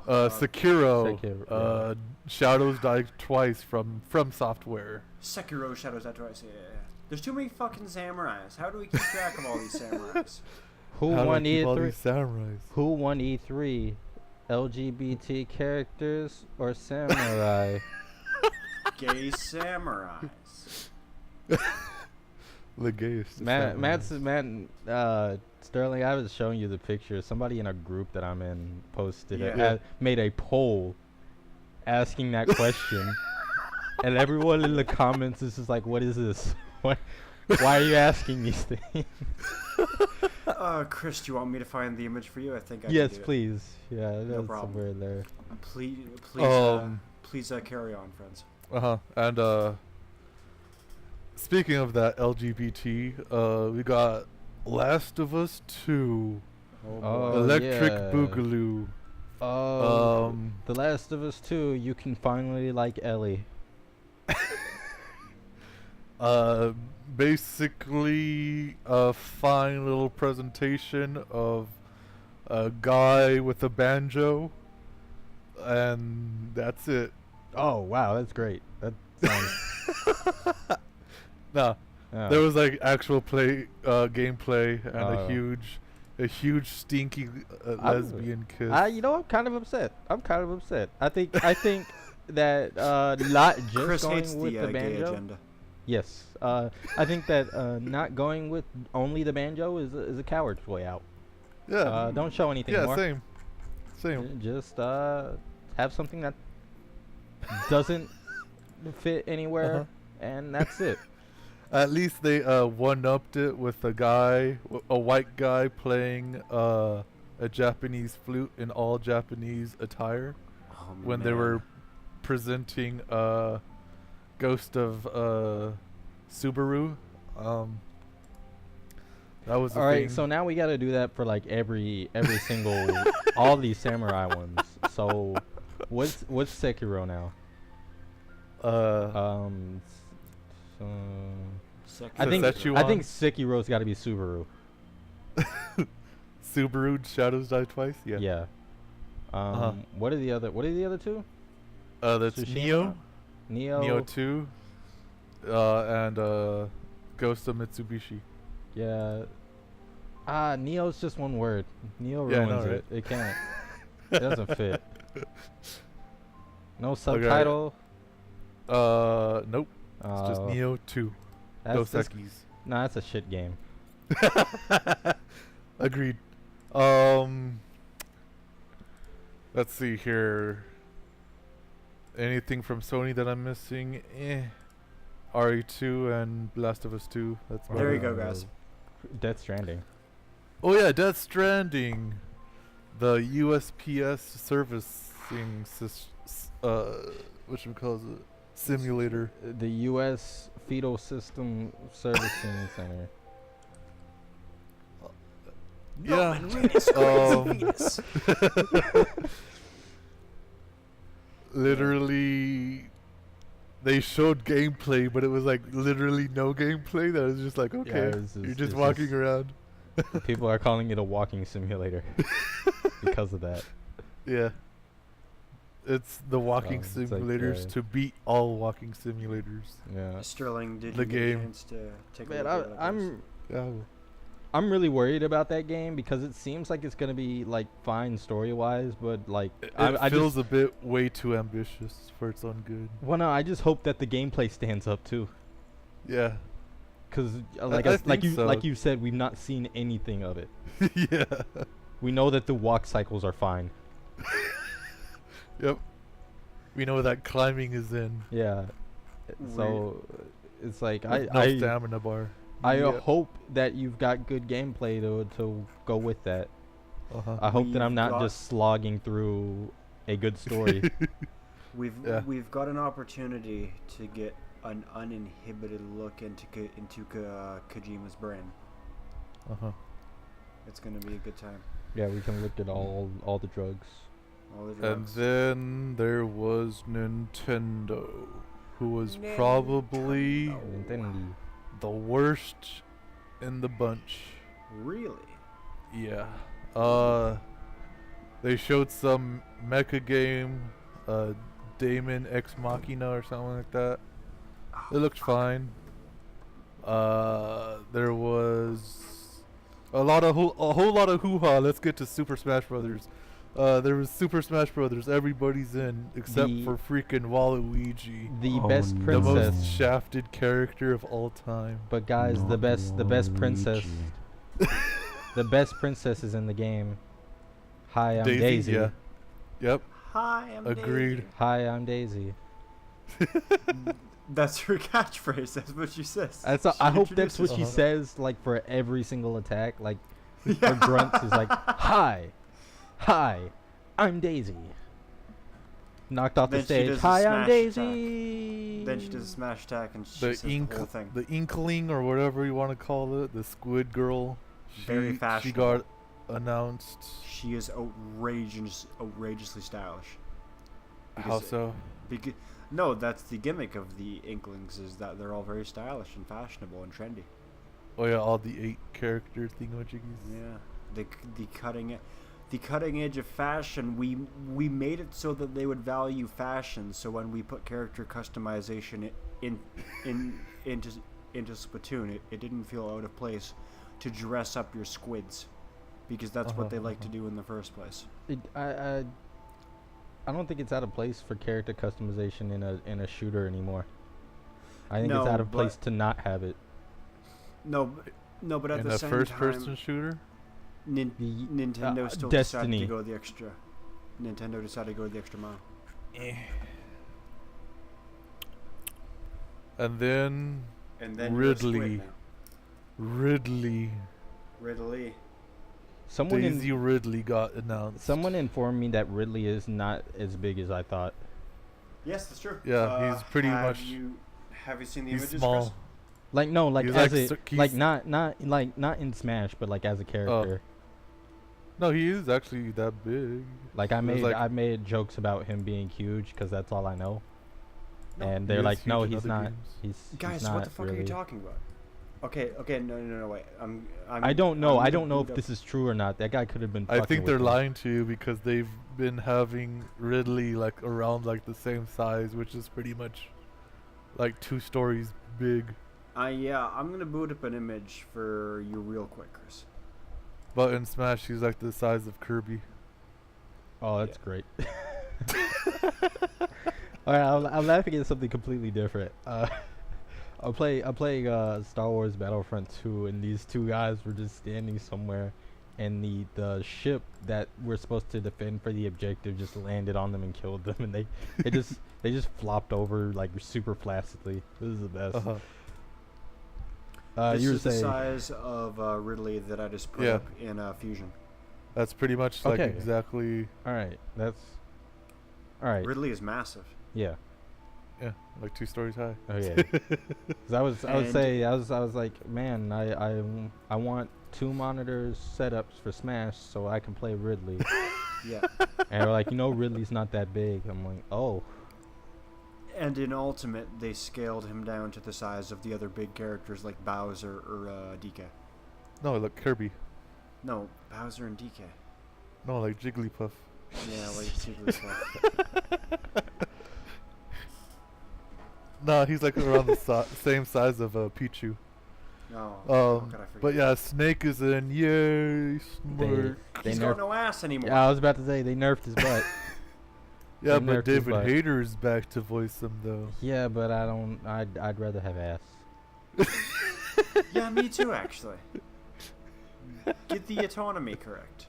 Sekiro, yeah. Shadows Die Twice from Software. Sekiro Shadows Die Twice. Yeah. There's too many fucking samurais. How do we keep track of all these samurais? Who won E3? Samurais? Who won E3? LGBT characters or samurai? Gay samurais. The gayest. Sterling, I was showing you the picture. Somebody in a group that I'm in posted Yeah. made a poll asking that question, and everyone in the comments is just like, "What is this? Why are you asking these things?" Chris, do you want me to find the image for you? I think I Yes, can do please. Yeah, No that's problem. somewhere there. it. Please carry on, friends. And speaking of that LGBT, we got Last of Us 2, Oh, Electric yeah. Boogaloo. Oh, The Last of Us 2, you can finally like Ellie. Basically a fine little presentation of a guy with a banjo, and that's it. Oh, wow, that's great. That sounds... Nah, Yeah. there was like actual gameplay and Oh. a huge stinky lesbian kiss. You know, I'm kind of upset. I think that not just Chris hates going with the the gay banjo. agenda. Yes. I think that not going with only the banjo is a coward's way out. Yeah. Don't show anything Yeah, more. same. Just have something that doesn't fit anywhere, and that's it. At least they one-upped it with a white guy playing a Japanese flute in all Japanese attire Oh, when they were presenting Ghost of Subaru. That was the All right, thing. so now we got to do that for like every single all these samurai ones. So what's Sekiro now? So I think Szechuan? Sekiro's got to be Subaru. Subaru Shadows Die Twice. Yeah. Yeah. What are the other two? That's Tsushima? Neo 2, and Ghost of Mitsubishi. Yeah. Neo's just one word. Neo Yeah, I ruins know, it. It can't. It doesn't fit. No subtitle. Nope. It's just Uh, Neo 2. Dos that's Equis. Nah, that's a shit game. Agreed. Let's see here. Anything from Sony that I'm missing? RE2 and Last of Us 2. That's about There it. you go, guys. Death Stranding. Oh yeah, Death Stranding. The USPS servicing whatchamacallit, simulator. The U.S. Fetal System Servicing Center. Yeah. Venus. Literally, they showed gameplay, but it was like literally no gameplay. That was just like, okay, you're just walking around. People are calling it a walking simulator because of that. Yeah. It's the walking it's like, simulators to beat all walking simulators. Yeah. Sterling, did The you get a game. chance to take Man, a look at it? Yeah. I'm really worried about that game because it seems like it's gonna be like fine story wise, but like It feels a bit way too ambitious for its own good. well, no, I just hope that the gameplay stands up too. Yeah. Cause I think so. like you said, we've not seen anything of it. Yeah. We know that the walk cycles are fine. Yep. We know that climbing is in. Yeah. So it's like With no stamina bar. I Yep. hope that you've got good gameplay to go with that. I hope that I'm We've not got- just slogging through a good story. We've got an opportunity to get an uninhibited look into Kojima's brain. It's gonna be a good time. Yeah, we can look at all the drugs. All the And drugs. then there was Nintendo, who was probably Nintendo. the worst in the bunch. Really? Yeah. They showed some mecha game, Damon Ex Machina or something like that. It looked fine. There was a whole lot of hoo-ha. Let's get to Super Smash Brothers. There was Super Smash Brothers. Everybody's in except for freaking Waluigi, The Oh, best no. the princess. most shafted character of all time. But guys, the Not best princess. Waluigi. The best princess is in the game. Hi, I'm Daisy. Yeah. Yep. Hi, I'm Agreed. Daisy. Hi, I'm Daisy. That's her catchphrase. That's what she says. I She hope that's what introduces she Uh-huh. says, like for every single attack. Like her Yeah. grunts is like, hi, I'm Daisy. Knocked off Then the she stage. does a Hi, I'm smash Daisy. Then she does a smash attack and she The says the whole thing. the Inkling or whatever you want to call it, the Squid Girl. Very She fashionable. got announced. She is outrageously stylish. How so? No, that's the gimmick of the Inklings, is that they're all very stylish and fashionable and trendy. Oh yeah, all the 8 character thingamajiggies. Yeah, the cutting edge of fashion. We made it so that they would value fashion. So when we put character customization into Splatoon, it didn't feel out of place to dress up your squids, because that's what they like to do in the first place. I don't think it's out of place for character customization in a shooter anymore. I think No, it's out of but- place to not have it. No, but at In the a same first-person time, shooter. Nintendo still Destiny. decided to go the extra. Nintendo decided to go the extra mile. And then And then Ridley. Ridley. Ridley. Daisy Ridley got announced. Someone informed me that Ridley is not as big as I thought. Yes, that's true. Yeah, he's pretty much. Have you seen the He's images, small. Chris? Like no, like He's as like a so- like he's- not in Smash, but like as a character. No, he is actually that big. Like I It was made jokes about him being huge because that's all I know. No. And He they're is like, no, huge in he's other not. games. He's Guys, not what the fuck really. are you talking about? Okay, no, wait. I'm I don't know. I'm I don't know if gonna this is true or not. That guy could have been. I fucking think with they're me. lying to you because they've been having Ridley like around like the same size, which is pretty much like 2 stories big. Yeah, I'm gonna boot up an image for you real quick, Chris. But in Smash, he's like the size of Kirby. Oh, that's great. Alright, I'm laughing at something completely different. I'm playing Star Wars Battlefront 2, and these 2 guys were just standing somewhere, and the ship that we're supposed to defend for the objective just landed on them and killed them, and they just flopped over like super flaccidly. This is the best. This You were is the saying size of Ridley that I just put Yeah. up in Fusion. That's pretty much like Okay. exactly, all right. That's all right. Ridley is massive. Yeah. yeah, like 2 stories high. Oh yeah. 'Cause I was And- like, man, I want 2 monitors setups for Smash so I can play Ridley. Yeah. And they're like, Ridley's not that big. I'm like, oh. And in Ultimate, they scaled him down to the size of the other big characters like Bowser or DK. No, like Kirby. No, Bowser and DK. No, like Jigglypuff. Yeah, like Jigglypuff. No, he's like around the same size of Pichu. No, how could I forget? But yeah, Snake is in. Yay, smart. They He's nerfed. got no ass anymore. Yeah, I was about to say they nerfed his butt. Yeah, they but nerfed his David butt. Hayter is back to voice him though. Yeah, but I don't. I'd rather have ass. Yeah, me too, actually. Get the autonomy correct.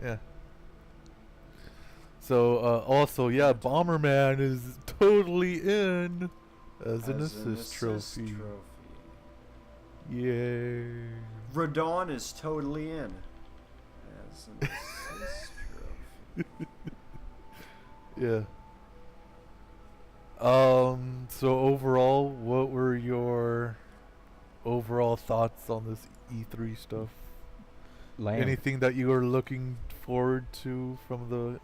Yeah. So also, yeah, Bomberman is totally in as an assist trophy. Yay. Radon is totally in As an assist trophy. Yeah. So overall, what were your overall thoughts on this E3 stuff? Lame. Anything that you were looking forward to from the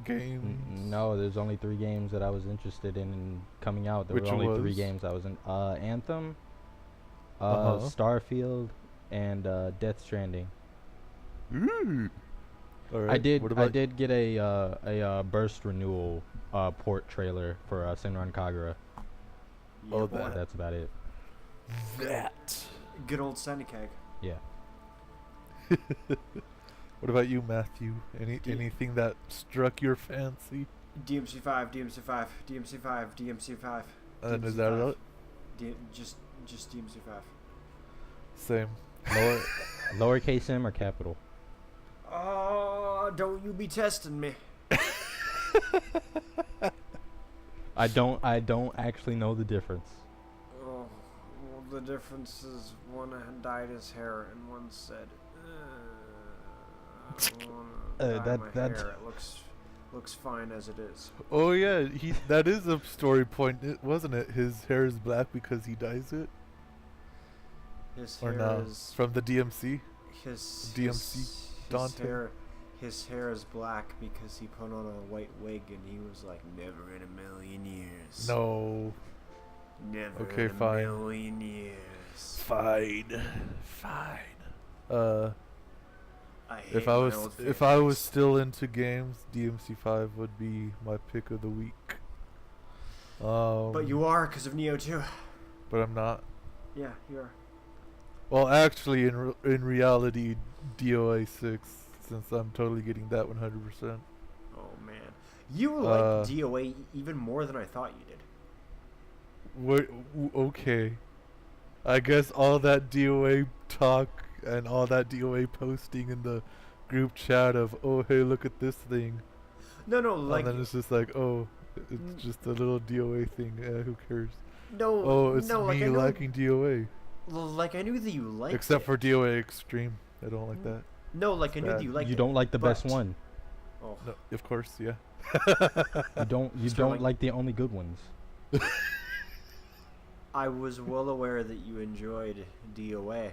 games? No, there's only 3 games that I was interested in coming out. There Which were only 3 was? games I was in. Anthem, Uh-huh. Starfield, and Death Stranding. Ooh. All right. I did. What I about did get a burst renewal port trailer for Senran Kagura. Yeah, Oh, boy. that. That's about it. that? Good old Sendikeg. Yeah. What about you, Matthew? D- Anything that struck your fancy? DMC5, DMC5, DMC5, DMC5. And is that it? Just DMC5. Same. Lowercase m or capital? Oh, don't you be testing me. I don't actually know the difference. Oh, well, the difference is one had dyed his hair and one said, I wanna dye my that- hair. It looks fine as it is. Oh yeah, that is a story point, wasn't it? His hair is black because he dyes it, His or hair no? is From the DMC. his DMC Dante. His hair is black because he put on a white wig and he was like, never in a million years. No. Never Okay, in a fine. million years. Fine. I hate If I my was old if I was favorites. still into games, DMC5 would be my pick of the week. But you are because of Neo 2. But I'm not. Yeah, you are. Well, actually, in reality, DOA 6, since I'm totally getting that 100%. Oh man, you like DOA even more than I thought you did. Okay. I guess all that DOA talk and all that DOA posting in the group chat of, oh, hey, look at this thing. No, like and then it's just like, oh, it's just a little DOA thing. Who cares? no. Oh, it's no, like me I know, liking DOA. like I knew that you liked Except it. for DOA Extreme. I don't like that. No, like I It's knew that bad. you liked You it. don't like the best but- one. Oh, No, of course, yeah. You don't Sterling. like the only good ones. I was well aware that you enjoyed DOA,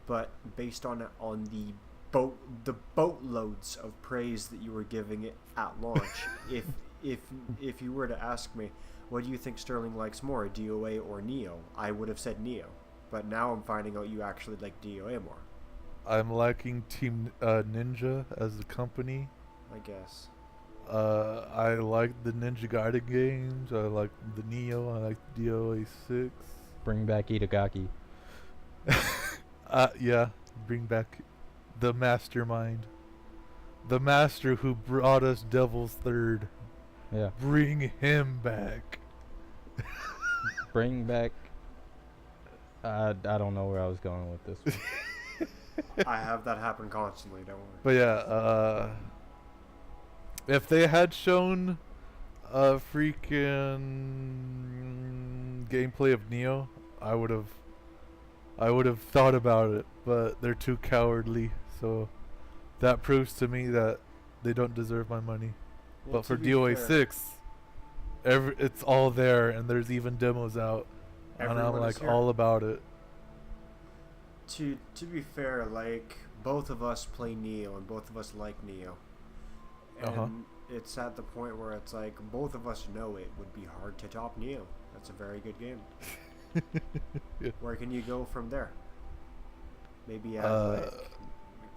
but based on the boatloads of praise that you were giving it at launch, if you were to ask me, what do you think Sterling likes more, DOA or Neo? I would have said Neo, but now I'm finding out you actually like DOA more. I'm liking Team Ninja as a company. I guess. I like the Ninja Gaiden games. I like the Neo. I like DOA 6. Bring back Itagaki. Yeah, bring back the mastermind. The master who brought us Devil's Third. Yeah. Bring him back. Bring back. I don't know where I was going with this one. I have that happen constantly, don't worry. But yeah, if they had shown a freaking gameplay of Neo, I would have thought about it, but they're too cowardly, so that proves to me that they don't deserve my money. Well, But for to be DOA fair, 6, it's all there, and there's even demos out, and I'm everyone is like here. all about it. To be fair, like both of us play Neo and both of us like Neo, and Uh-huh. it's at the point where it's like both of us know it would be hard to top Neo. That's a very good game. Yeah. Where can you go from there? Maybe add like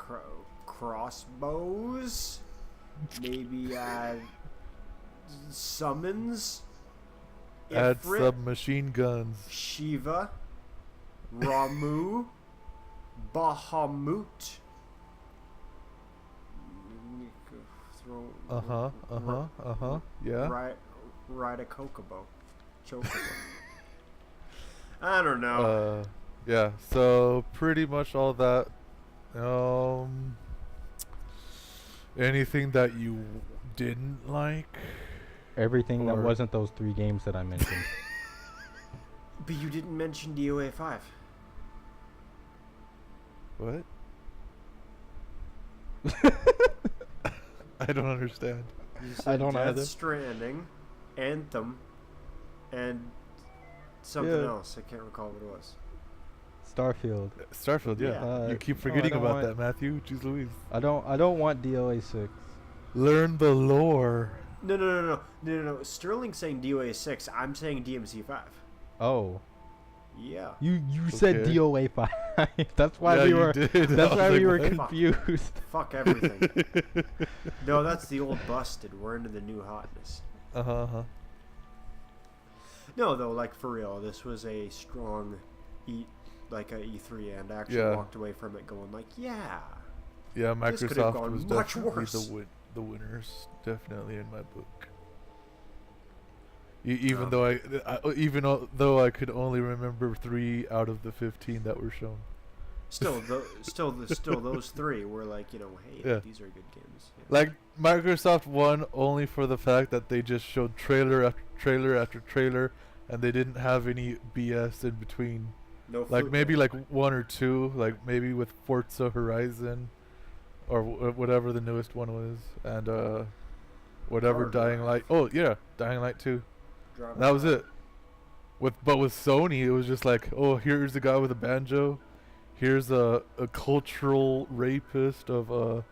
crossbows. Maybe add summons. Add Ifrit, submachine guns. Shiva, Ramu, Bahamut. Yeah. Ride a chocobo. I don't know. Yeah. So pretty much all that. Anything that you didn't like? Everything that Or- wasn't those 3 games that I mentioned. But you didn't mention DOA 5. What? I don't understand. You said I don't Death either. Stranding, Anthem, and something Yeah. else. I can't recall what it was. Starfield. Starfield, yeah. Yeah. You keep I forgetting don't about want- that, Matthew. Jeez Louise. I don't want DOA 6. Learn the lore. No. Sterling's saying DOA 6. I'm saying DMC 5. Oh. Yeah. You said Okay. DOA 5. That's why Yeah, we you were did. that's I why was we were like, what? confused. Fuck everything. No, that's the old busted. We're into the new hotness. Uh-huh. No, though, like for real, this was a strong like a E3, and I actually Yeah. walked away from it going like, yeah. Yeah, This could have Microsoft gone was much definitely worse. the winners, definitely in my book. Even No. though I could only remember 3 out of the 15 that were shown. Still, those three were like, hey, Yeah. these are good games. Yeah. Like Microsoft won only for the fact that they just showed trailer after trailer after trailer, and they didn't have any BS in between. No Like fruit maybe there. like 1 or 2, like maybe with Forza Horizon, or whatever the newest one was, and whatever Hard Dying Drive. Light. Oh yeah, Dying Light 2. Drop That was out. it. With Sony, it was just like, oh, here's a guy with a banjo, here's a cultural rapist of Oh,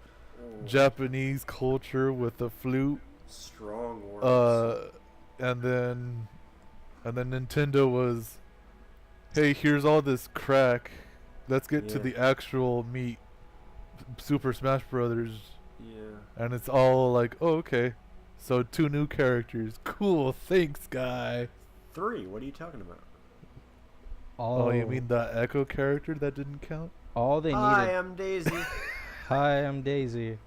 Japanese culture with a flute, strong words. and then Nintendo was, hey, here's all this crack, let's get to Yeah. the actual meat, Super Smash Brothers, Yeah. and it's all like, oh, okay, so 2 new characters, cool, thanks, guy. 3. What are you talking about? Oh, you mean the Echo character that didn't count? all they Hi, needed? I'm Daisy. Hi, I'm Daisy.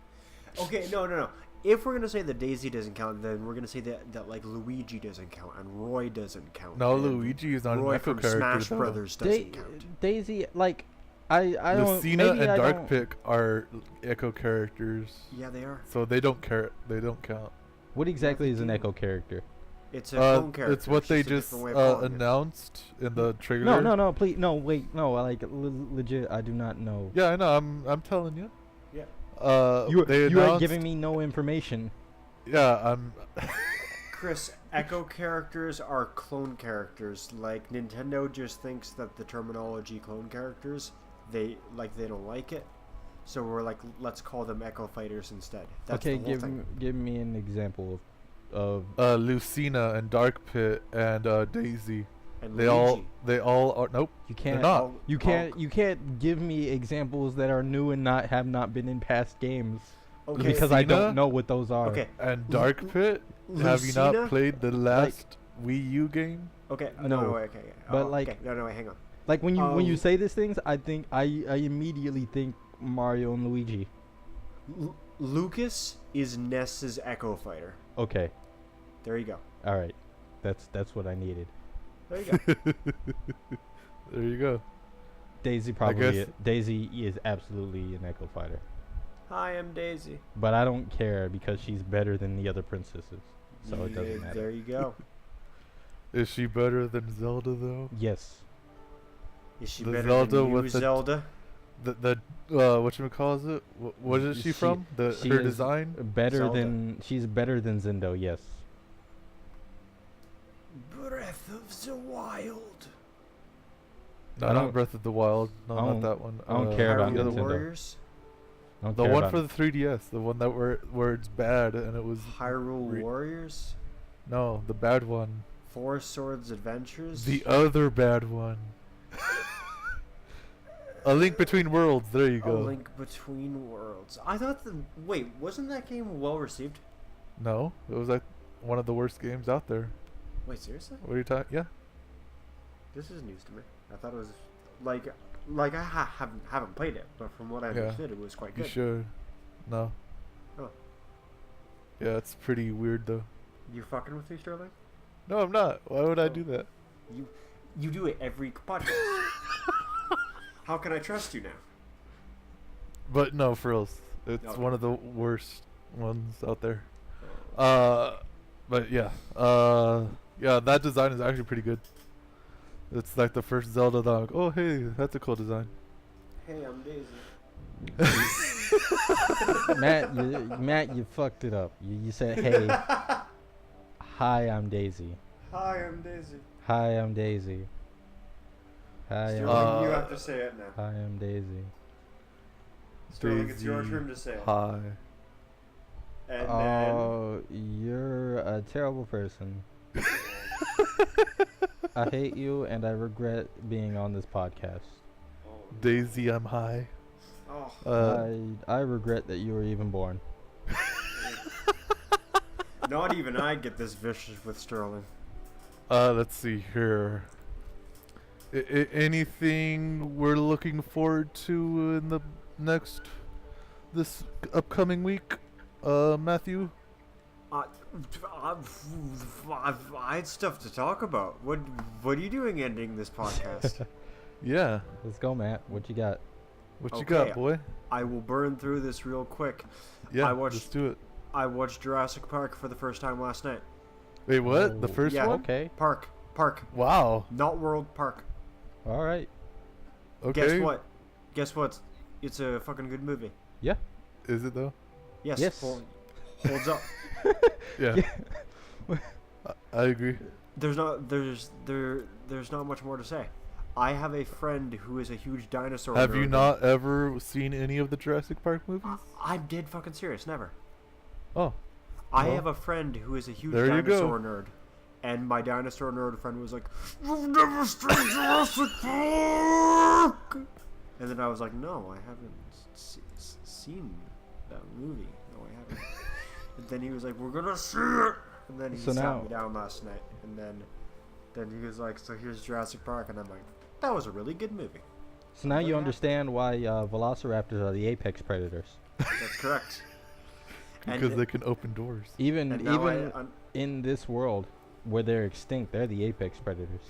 Okay, no. If we're gonna say that Daisy doesn't count, then we're gonna say that like Luigi doesn't count and Roy doesn't count. No, and Luigi is not an Roy Echo from character. Smash though. Brothers doesn't count. Daisy, like, I don't. Lucina maybe and I Dark don't- Pick are Echo characters, Yeah, they are. so they don't care. They don't count. What exactly is an game. Echo character? It's a clone character. It's what they a just different way of calling it. announced in the trailer. No, please, no, wait, no, like legit, I do not know. Yeah, I know. I'm telling you. Yeah. They You are announced- giving me no information. Yeah, I'm. Chris, Echo characters are clone characters. Like Nintendo just thinks that the terminology clone characters, they don't like it. So we're like, let's call them Echo Fighters instead. That's Okay, the whole thing. give me an example of Lucina and Dark Pit and Daisy. And They Luigi. all are. Nope. you They're can't not. you can't give me examples that are new and have not been in past games Okay. because I Lucina? don't know what those are. Okay. And Dark Pit. Have you not Lucina? played the last Wii U game? Okay. No. wait, okay. But, Oh, like- okay. No, wait, hang on. Like when you Oh. say these things, I think I immediately think Mario and Luigi. Lucas is Ness's Echo Fighter. Okay, There you go. all right, that's what I needed. There you go. There you go. Daisy Daisy is absolutely an Echo Fighter, Hi, I'm Daisy. but I don't care because she's better than the other princesses, so it doesn't matter. There you go. Is she better than Zelda though? Yes, Is she The better Zelda than you, with the- Zelda? The whatchamacallit it? What is she from? she Her is design? she's better than Zendo. Yes, Breath of the Wild. No, I not don't- Breath of the Wild. No, I don't- not that one. I don't care about Hyrule the other Nintendo. one. Warriors. I don't The care one about for the 3DS, the one that where it's bad and it was Hyrule Warriors. no, the bad one. Four Swords Adventures. The other bad one. A Link Between Worlds. There you A go. Link Between Worlds. I thought wait, wasn't that game well received? No, it was like one of the worst games out there. Wait, seriously? What are you talking? Yeah. This is news to me. I thought it was like I haven't played it, but from what I Yeah. understood, it was quite You good. should. No. Oh. Yeah, it's pretty weird though. You fucking with me, Sterling? No, I'm not. Why would I Oh. do that? You do it every podcast. How can I trust you now? But no, for reals, it's Okay. one of the worst ones out there. Oh. But yeah, yeah, that design is actually pretty good. It's like the first Zelda that I'm like, oh hey, that's a cool design. Hey, I'm Daisy. Matt, you fucked it up. You said, "Hey, hi, I'm Daisy. Hi, I'm Daisy. Hi, I'm Daisy. Hi, Sterling, you have to say it now. hi, I'm Daisy." Sterling, it's your Daisy, turn to say it. Hi. And Oh, you're a terrible person. I hate you, and I regret being on this podcast. Daisy, I'm high. I regret that you were even born. Not even I get this vicious with Sterling. Let's see here. Anything we're looking forward to in this upcoming week, Matthew? I had stuff to talk about. What are you doing ending this podcast? Yeah. Let's go, Matt. What you got? What you Okay. got, boy? I will burn through this real quick. Yeah, let's do it. I watched Jurassic Park for the first time last night. Wait, what? The Oh, first yeah. one? Okay. Park. Wow. Not World Park. All right. Okay. Guess what? It's a fucking good movie. Yeah. Is it though? Yes. Yes. Holds up. Yeah. I agree. There's not much more to say. I have a friend who is a huge dinosaur Have nerd. you not ever seen any of the Jurassic Park movies? I'm dead fucking serious. Never. Oh. I Well, have a friend who is a huge there you go. dinosaur nerd. And my dinosaur nerd friend was like, "You've never seen Jurassic Park!" And then I was like, "No, I haven't seen that movie. No, I haven't." And then he was like, "We're gonna see it!" And then he sat me down last night. And then he was like, "So here's Jurassic Park." And I'm like, "That was a really good movie." So now you Yeah. understand why velociraptors are the apex predators. That's correct. Because they can open doors. Even And now in this world where they're extinct, they're the apex predators.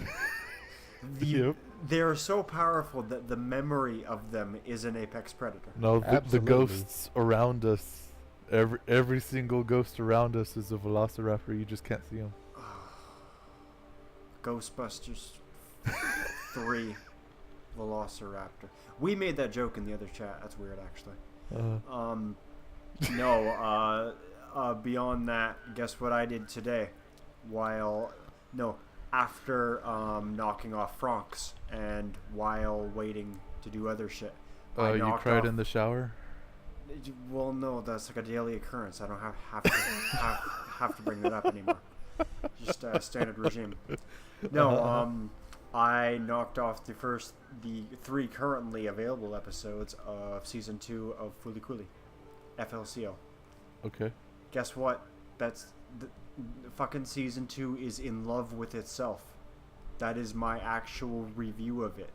Yep. They are so powerful that the memory of them is an apex predator. No, the Absolutely. ghosts around us, every single ghost around us is a velociraptor. You just can't see them. Ghostbusters 3 Velociraptor. We made that joke in the other chat. That's weird, actually. Beyond that, guess what I did today? After knocking off Franxx and while waiting to do other shit. You cried in the shower? Well, no, that's like a daily occurrence. I don't have to bring that up anymore. Just a standard regime. No, I knocked off the 3 currently available episodes of season 2 of Fooly Cooly, FLCO. Okay. Guess what? That's the fucking season 2 is in love with itself. That is my actual review of it.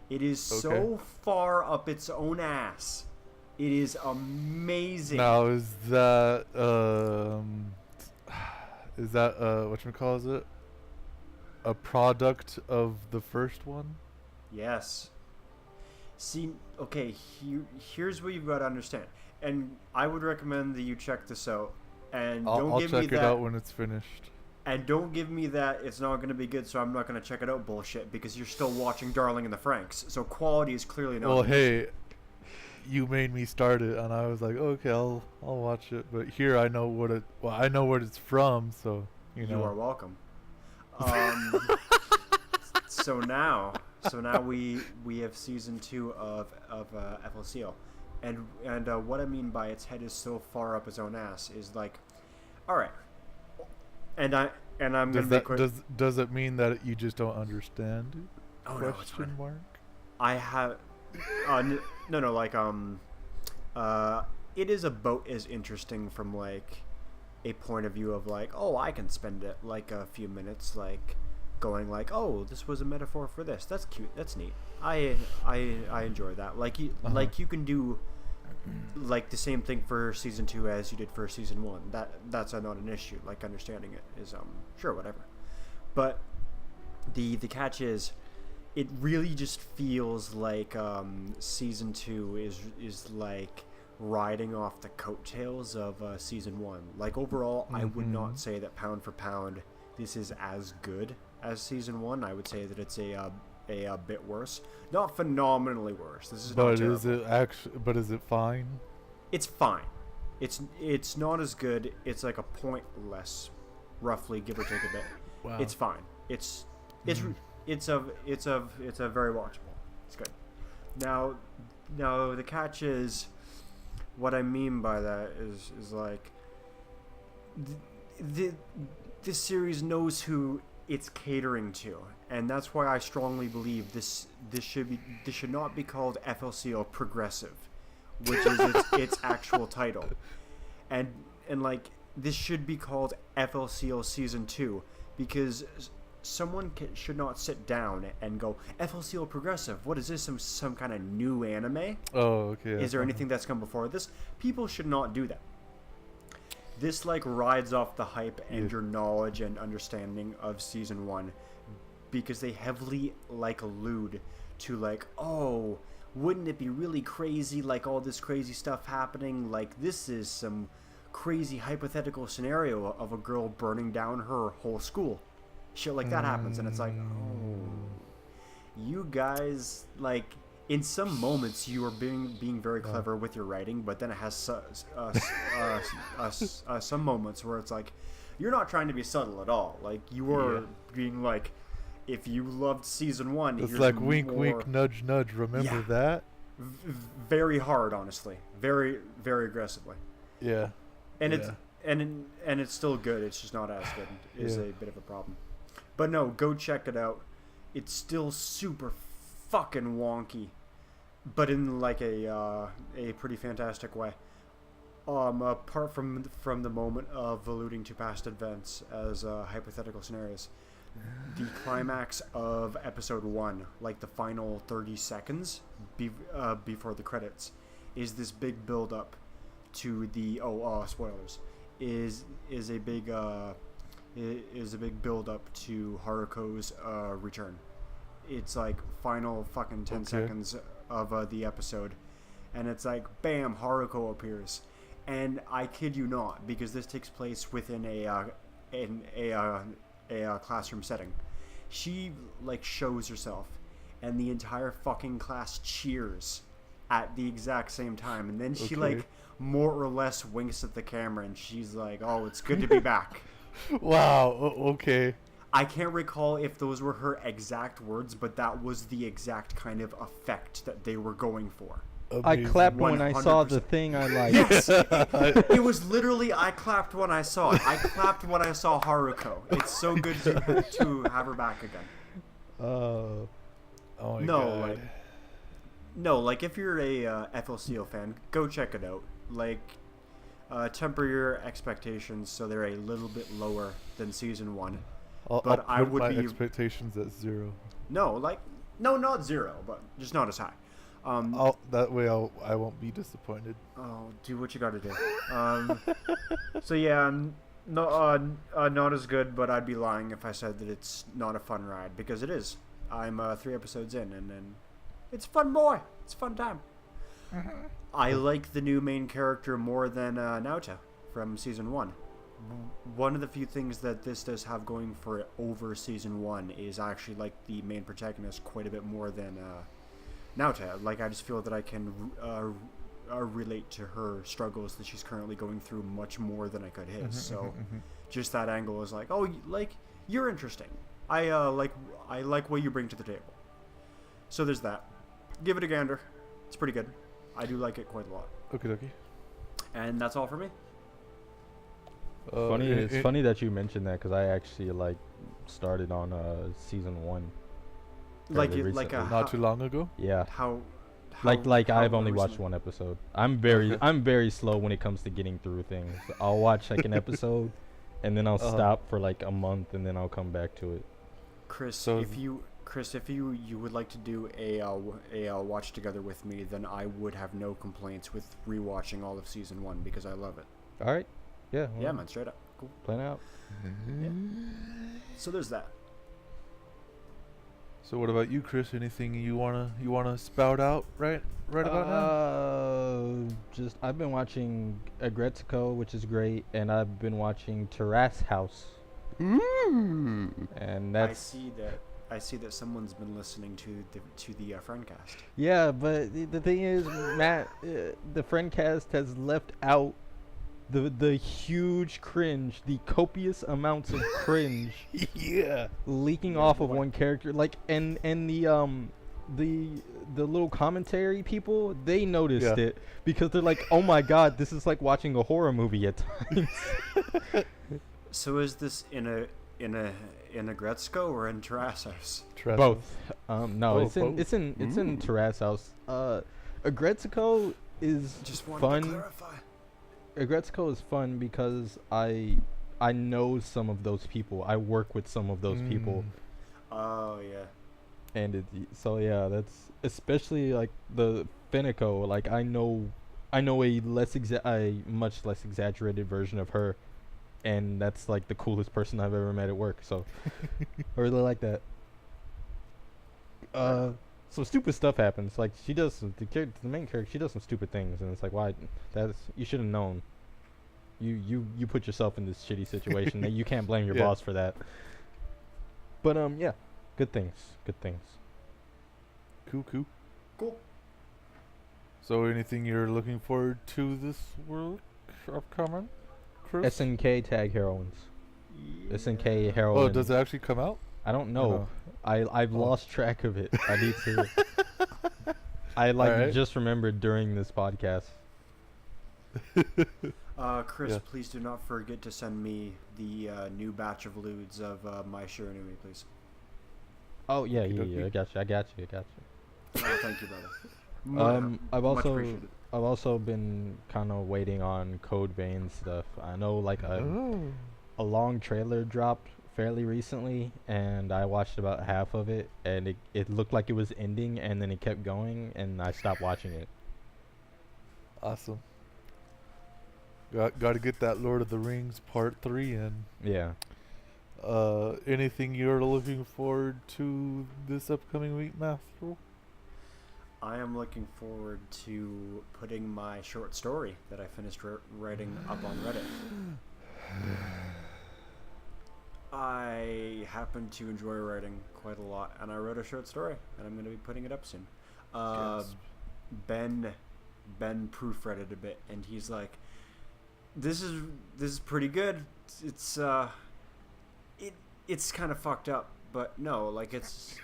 It is so far up its own ass. It is amazing. Now is that whatchamacallit? A product of the first one? Yes. See, okay, here's what you've got to understand. And I would recommend that you check this out. And I'll check it out when it's finished. And don't give me that it's not going to be good, so I'm not going to check it out bullshit, because you're still watching Darling in the Franxx. So quality is clearly not. Well, hey, you made me start it, and I was like, okay, I'll watch it. But here I know what it's from, so you know. You are welcome. So now we have season 2 of FLCO, and what I mean by its head is so far up its own ass is like, all right, and I'm gonna make does it mean that you just don't understand it? Oh no, it's Question fine. mark. I have it is about as interesting from like a point of view of like, oh, I can spend it like a few minutes like going like, oh, this was a metaphor for this. That's cute. That's neat. I enjoy that. Like you you can do like the same thing for season 2 as you did for season 1. That's not an issue. Like understanding it is sure, whatever. But the catch is, it really just feels like season 2 is like riding off the coattails of season 1. Like overall, I would not say that pound for pound this is as good as season 1. I would say that it's a bit worse, not phenomenally worse. This is not terrible. Is it fine? it's fine. It's not as good. It's like a point less, roughly, give or take a bit. Wow. It's fine. It's very watchable. It's good. Now the catch is, what I mean by that is like, this series knows who it's catering to, and that's why I strongly believe this should not be called FLCL Progressive, which is its actual title, and like this should be called FLCL Season 2, because someone should not sit down and go, FLCL Progressive, what is this, some kind of new anime? Oh, okay. Is there anything that's come before this? People should not do that. This like rides off the hype and your knowledge and understanding of Season 1, because they heavily like allude to like, oh, wouldn't it be really crazy, like all this crazy stuff happening, like this is some crazy hypothetical scenario of a girl burning down her whole school. Shit like that happens, and it's like, oh, you guys, like, in some moments you are being very clever with your writing, but then it has some moments where it's like, you're not trying to be subtle at all. Like, you are being like, if you loved Season 1, it's like wink, wink, nudge, nudge. Remember that? Very hard, honestly. Very, very aggressively. Yeah. And it's and it's still good. It's just not as good. Is a bit of a problem. But no, go check it out. It's still super fucking wonky, but in like a pretty fantastic way. Apart from the moment of alluding to past events as hypothetical scenarios, the climax of episode 1, like the final 30 seconds before the credits, is this big build up to the spoilers. Is a big build up to Haruko's return. It's like final fucking 10 seconds of the episode, and it's like bam, Haruko appears, and I kid you not, because this takes place within a classroom setting. She like shows herself, and the entire fucking class cheers at the exact same time, and then she like more or less winks at the camera, and she's like, "Oh, it's good to be back." Wow. Okay. I can't recall if those were her exact words, but that was the exact kind of effect that they were going for. Amazing. I clapped when I saw 100%. the thing I liked. Yes, it was literally I clapped when I saw it. I clapped when I saw Haruko. It's so good to have her back again. Oh my God. Like if you're a FLCL fan, go check it out. Like, temper your expectations so they're a little bit lower than Season 1. I'll But I put would my be expectations at 0. no, not 0, but just not as high. That way I won't be disappointed. Oh, do what you gotta do. So yeah, not as good, but I'd be lying if I said that it's not a fun ride, because it is. I'm 3 episodes in, and then it's fun, boy. It's a fun time. I like the new main character more than Naota from Season 1. One of the few things that this does have going for it over Season 1 is I actually like the main protagonist quite a bit more than Naota. Like, I just feel that I can relate to her struggles that she's currently going through much more than I could his. So just that angle is like, oh, like, you're interesting. I like what you bring to the table. So there's that. Give it a gander. It's pretty good. I do like it quite a lot. Okay. And that's all for me. It's funny that you mentioned that, because I actually like started on Season 1. Not too long ago. Yeah. How I've only recently? watched 1 episode. I'm very slow when it comes to getting through things. I'll watch like an episode, and then I'll stop for like a month, and then I'll come back to it. Chris, if you would like to do a watch together with me, then I would have no complaints with rewatching all of Season 1, because I love it. All right. Yeah. Well, Yeah, man, straight up. Cool. Plan out. Yeah. So there's that. So what about you, Chris? Anything you wanna spout out right about now? Just I've been watching Agretsuko, which is great, and I've been watching Terrace House. Ooh. And I that's see that. I see that someone's been listening to the Franxcast. Yeah, but the thing is, Matt, the Friendcast has left out the huge cringe, the copious amounts of cringe Yeah. leaking Yeah, off of boy. one character. Like, and the little commentary people, they noticed Yeah. it because they're like, oh my god, this is like watching a horror movie at times. So is this in a Gretzko or in Terrasos? Both. No, Oh, it's in both? Taras house. Agretzko is Just wanted fun. to clarify. Agretzko is fun because I know some of those people. I work with some of those people, Oh yeah. and so yeah, that's especially like the Finico. Like I know a much less exaggerated version of her, and that's like the coolest person I've ever met at work. So I really like that. Some stupid stuff happens. Like she does the main character. She does some stupid things, and it's like, why? You should have known. You put yourself in this shitty situation. That you can't blame your Yeah. boss for that. But yeah, good things. Good things. Cool. Cool. So, anything you're looking forward to this world upcoming, Chris? SNK tag heroines. Yeah. SNK heroine. Oh, does it actually come out? I don't know. I've Oh. lost track of it. I need to. I Alright. just remembered during this podcast. Chris, Yeah. please do not forget to send me the new batch of lewds of my Shiranui, please. Oh yeah, Okey-dokey. I got you. Oh, thank you, brother. I've Much also appreciated. I've also been kind of waiting on Code Vein stuff. I know like Oh. a long trailer dropped fairly recently, and I watched about half of it, and it looked like it was ending, and then it kept going, and I stopped watching it. Awesome. Got to get that Lord of the Rings Part 3 in. Yeah. Anything you're looking forward to this upcoming week, Matthew? I am looking forward to putting my short story that I finished writing up on Reddit. I happen to enjoy writing quite a lot, and I wrote a short story, and I'm going to be putting it up soon. Yes. Ben proofread it a bit, and he's like, "This is pretty good. It's it's kind of fucked up, but no, like it's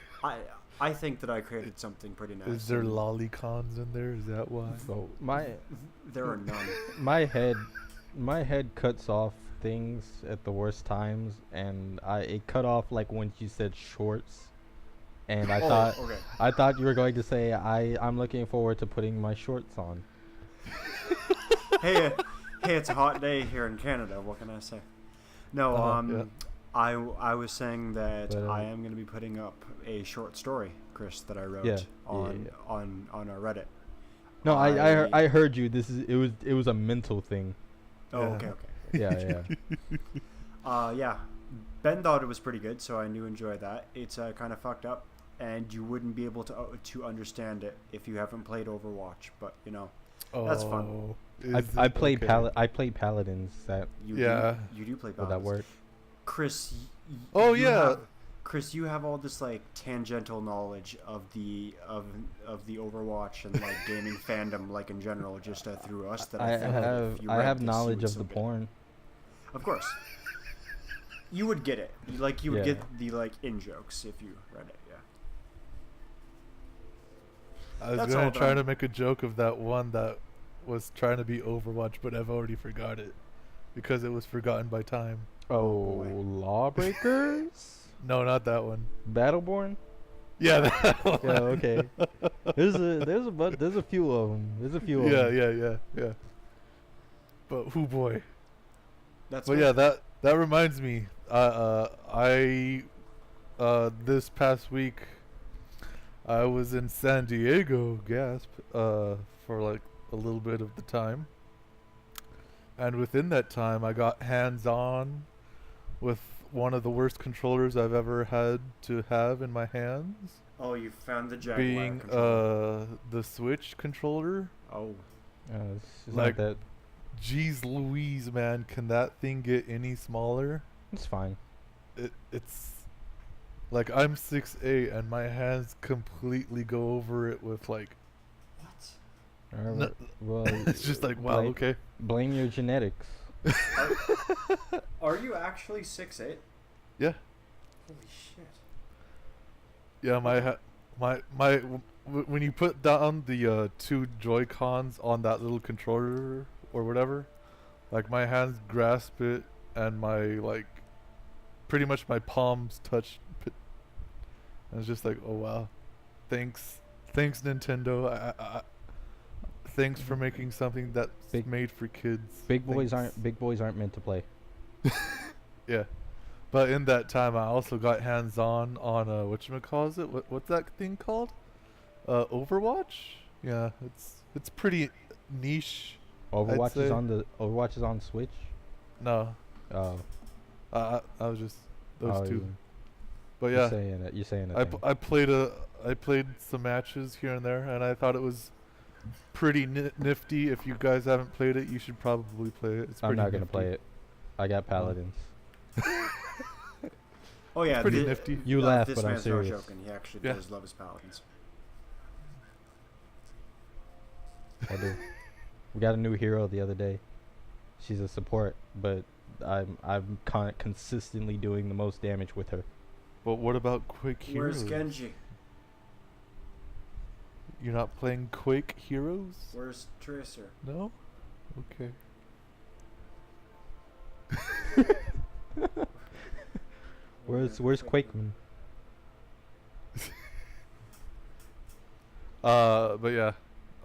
I think that I created something pretty nice." Is there and lollicons in there? Is that why? So my there are none. my head cuts off things at the worst times, and it cut off like when you said shorts, and I Okay. thought you were going to say I'm looking forward to putting my shorts on. hey, it's a hot day here in Canada. What can I say? No, Yeah. I was saying that But, I am going to be putting up a short story, Chris, that I wrote Yeah, on yeah. on our Reddit. No, I heard you. It was a mental thing. Oh, Yeah. okay. Yeah. Yeah. Ben thought it was pretty good, so I do enjoy that. It's kind of fucked up, and you wouldn't be able to understand it if you haven't played Overwatch. But you know, That's fun. Oh, I is played it? Okay. I played paladins. you Yeah. you do play Will that Paladins. work? Chris. Oh, you yeah. Chris, you have all this like tangential knowledge of the Overwatch and like gaming fandom, like in general, just through us. That I feel like if you I read have this, you knowledge would of still the get it. porn. Of course. You would get it. You would Yeah. get the like in jokes if you read it. Yeah. I was That's gonna all try done. to make a joke of that one that was trying to be Overwatch, but I've already forgot it because it was forgotten by time. Oh, boy. Lawbreakers? No, not that one. Battleborn? Yeah, that one. Yeah, okay. There's a few of them. There's a few of them. Yeah. But oh boy. That's. But good. yeah, that reminds me. I this past week I was in San Diego, gasp, for like a little bit of the time. And within that time I got hands-on with one of the worst controllers I've ever had to have in my hands, Oh, you found the Jaguar being controller. the Switch controller. Oh. It's Like- not that. Jeez Louise, man, can that thing get any smaller? It's fine. It's Like I'm 6'8" and my hands completely go over it with like. What? Well, It's just like wow. Okay. Blame your genetics. Are you actually 6'8"? Yeah. Holy shit. Yeah, when you put down the 2 Joy-Cons on that little controller or whatever, like my hands grasp it and my like pretty much my palms touch it. And it's just like, oh wow, thanks Nintendo. Thanks for making something that's made for kids. Big boys aren't meant to play. Yeah. But in that time, I also got hands-on on whatchamacallit? What's that thing called? Overwatch? Yeah, it's pretty niche. Overwatch is on Switch? No. Oh. I was just those two. Yeah. But yeah, You're saying it. I played some matches here and there, and I thought it was pretty nifty. If you guys haven't played it, you should probably play it. I'm not gonna play it. I got paladins. Oh yeah, pretty nifty. You laugh, this but I'm man's serious. not joking. He actually does love his paladins. I do. We got a new hero the other day. She's a support, but I'm consistently doing the most damage with her. But what about Quake Heroes? Where's Genji? You're not playing Quake Heroes? Where's Tracer? No? Okay. Where's Quakeman? But yeah,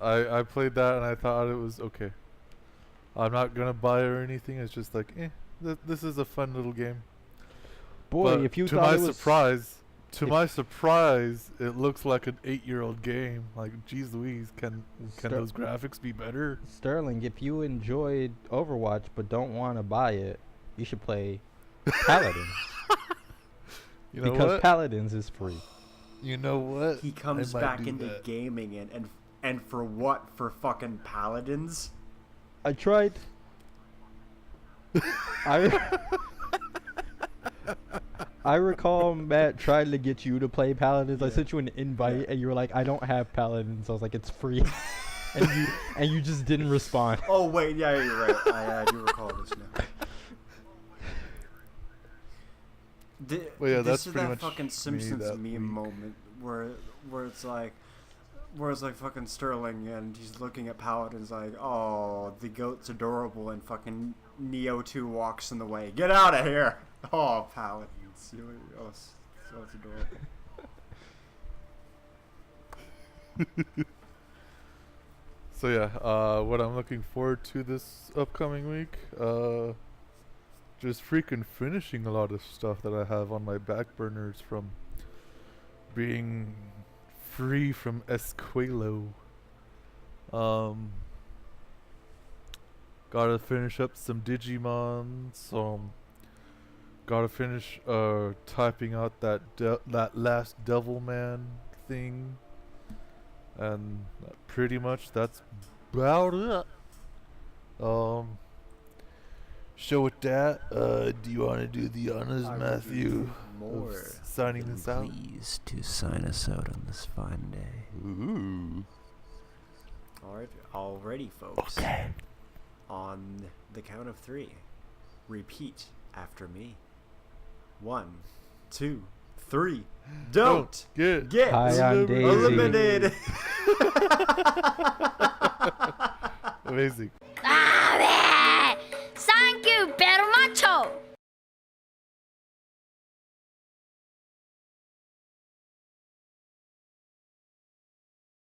I played that and I thought it was okay. I'm not gonna buy it or anything. It's just like, this is a fun little game. Boy, But if you to thought my it was my surprise, it looks like an 8-year-old game. Like, geez Louise, can those graphics be better? Sterling, if you enjoyed Overwatch but don't want to buy it, you should play Paladins. You know because what? Paladins is free. You know what? He comes I might back do into that. gaming and for what? For fucking paladins? I tried. I recall Matt trying to get you to play Paladins. I sent you an invite and you were like, I don't have Paladins. I was like, it's free. and you just didn't respond. Oh wait, yeah, you're right. I do recall this now. Well, yeah, that's this is pretty that much fucking me Simpsons that meme week. moment where it's like fucking Sterling and he's looking at Paladins like, oh, the goat's adorable, and fucking Neo 2 walks in the way. Get out of here! Oh, Paladins. Oh, so it's adorable. So yeah, what I'm looking forward to this upcoming week, just freaking finishing a lot of stuff that I have on my back burners from being free from Esquilo. Gotta finish up some Digimon. Gotta finish typing out that last Devilman thing. And pretty much that's about it. So with that, do you want to do the honors, Matthew? Of signing this out. Please to sign us out on this fine day. Ooh. Alrighty, folks. Okay. On the count of 3, repeat after me. 1, 2, 3. Don't get Hi, I'm Daisy. eliminated. Amazing. Ah!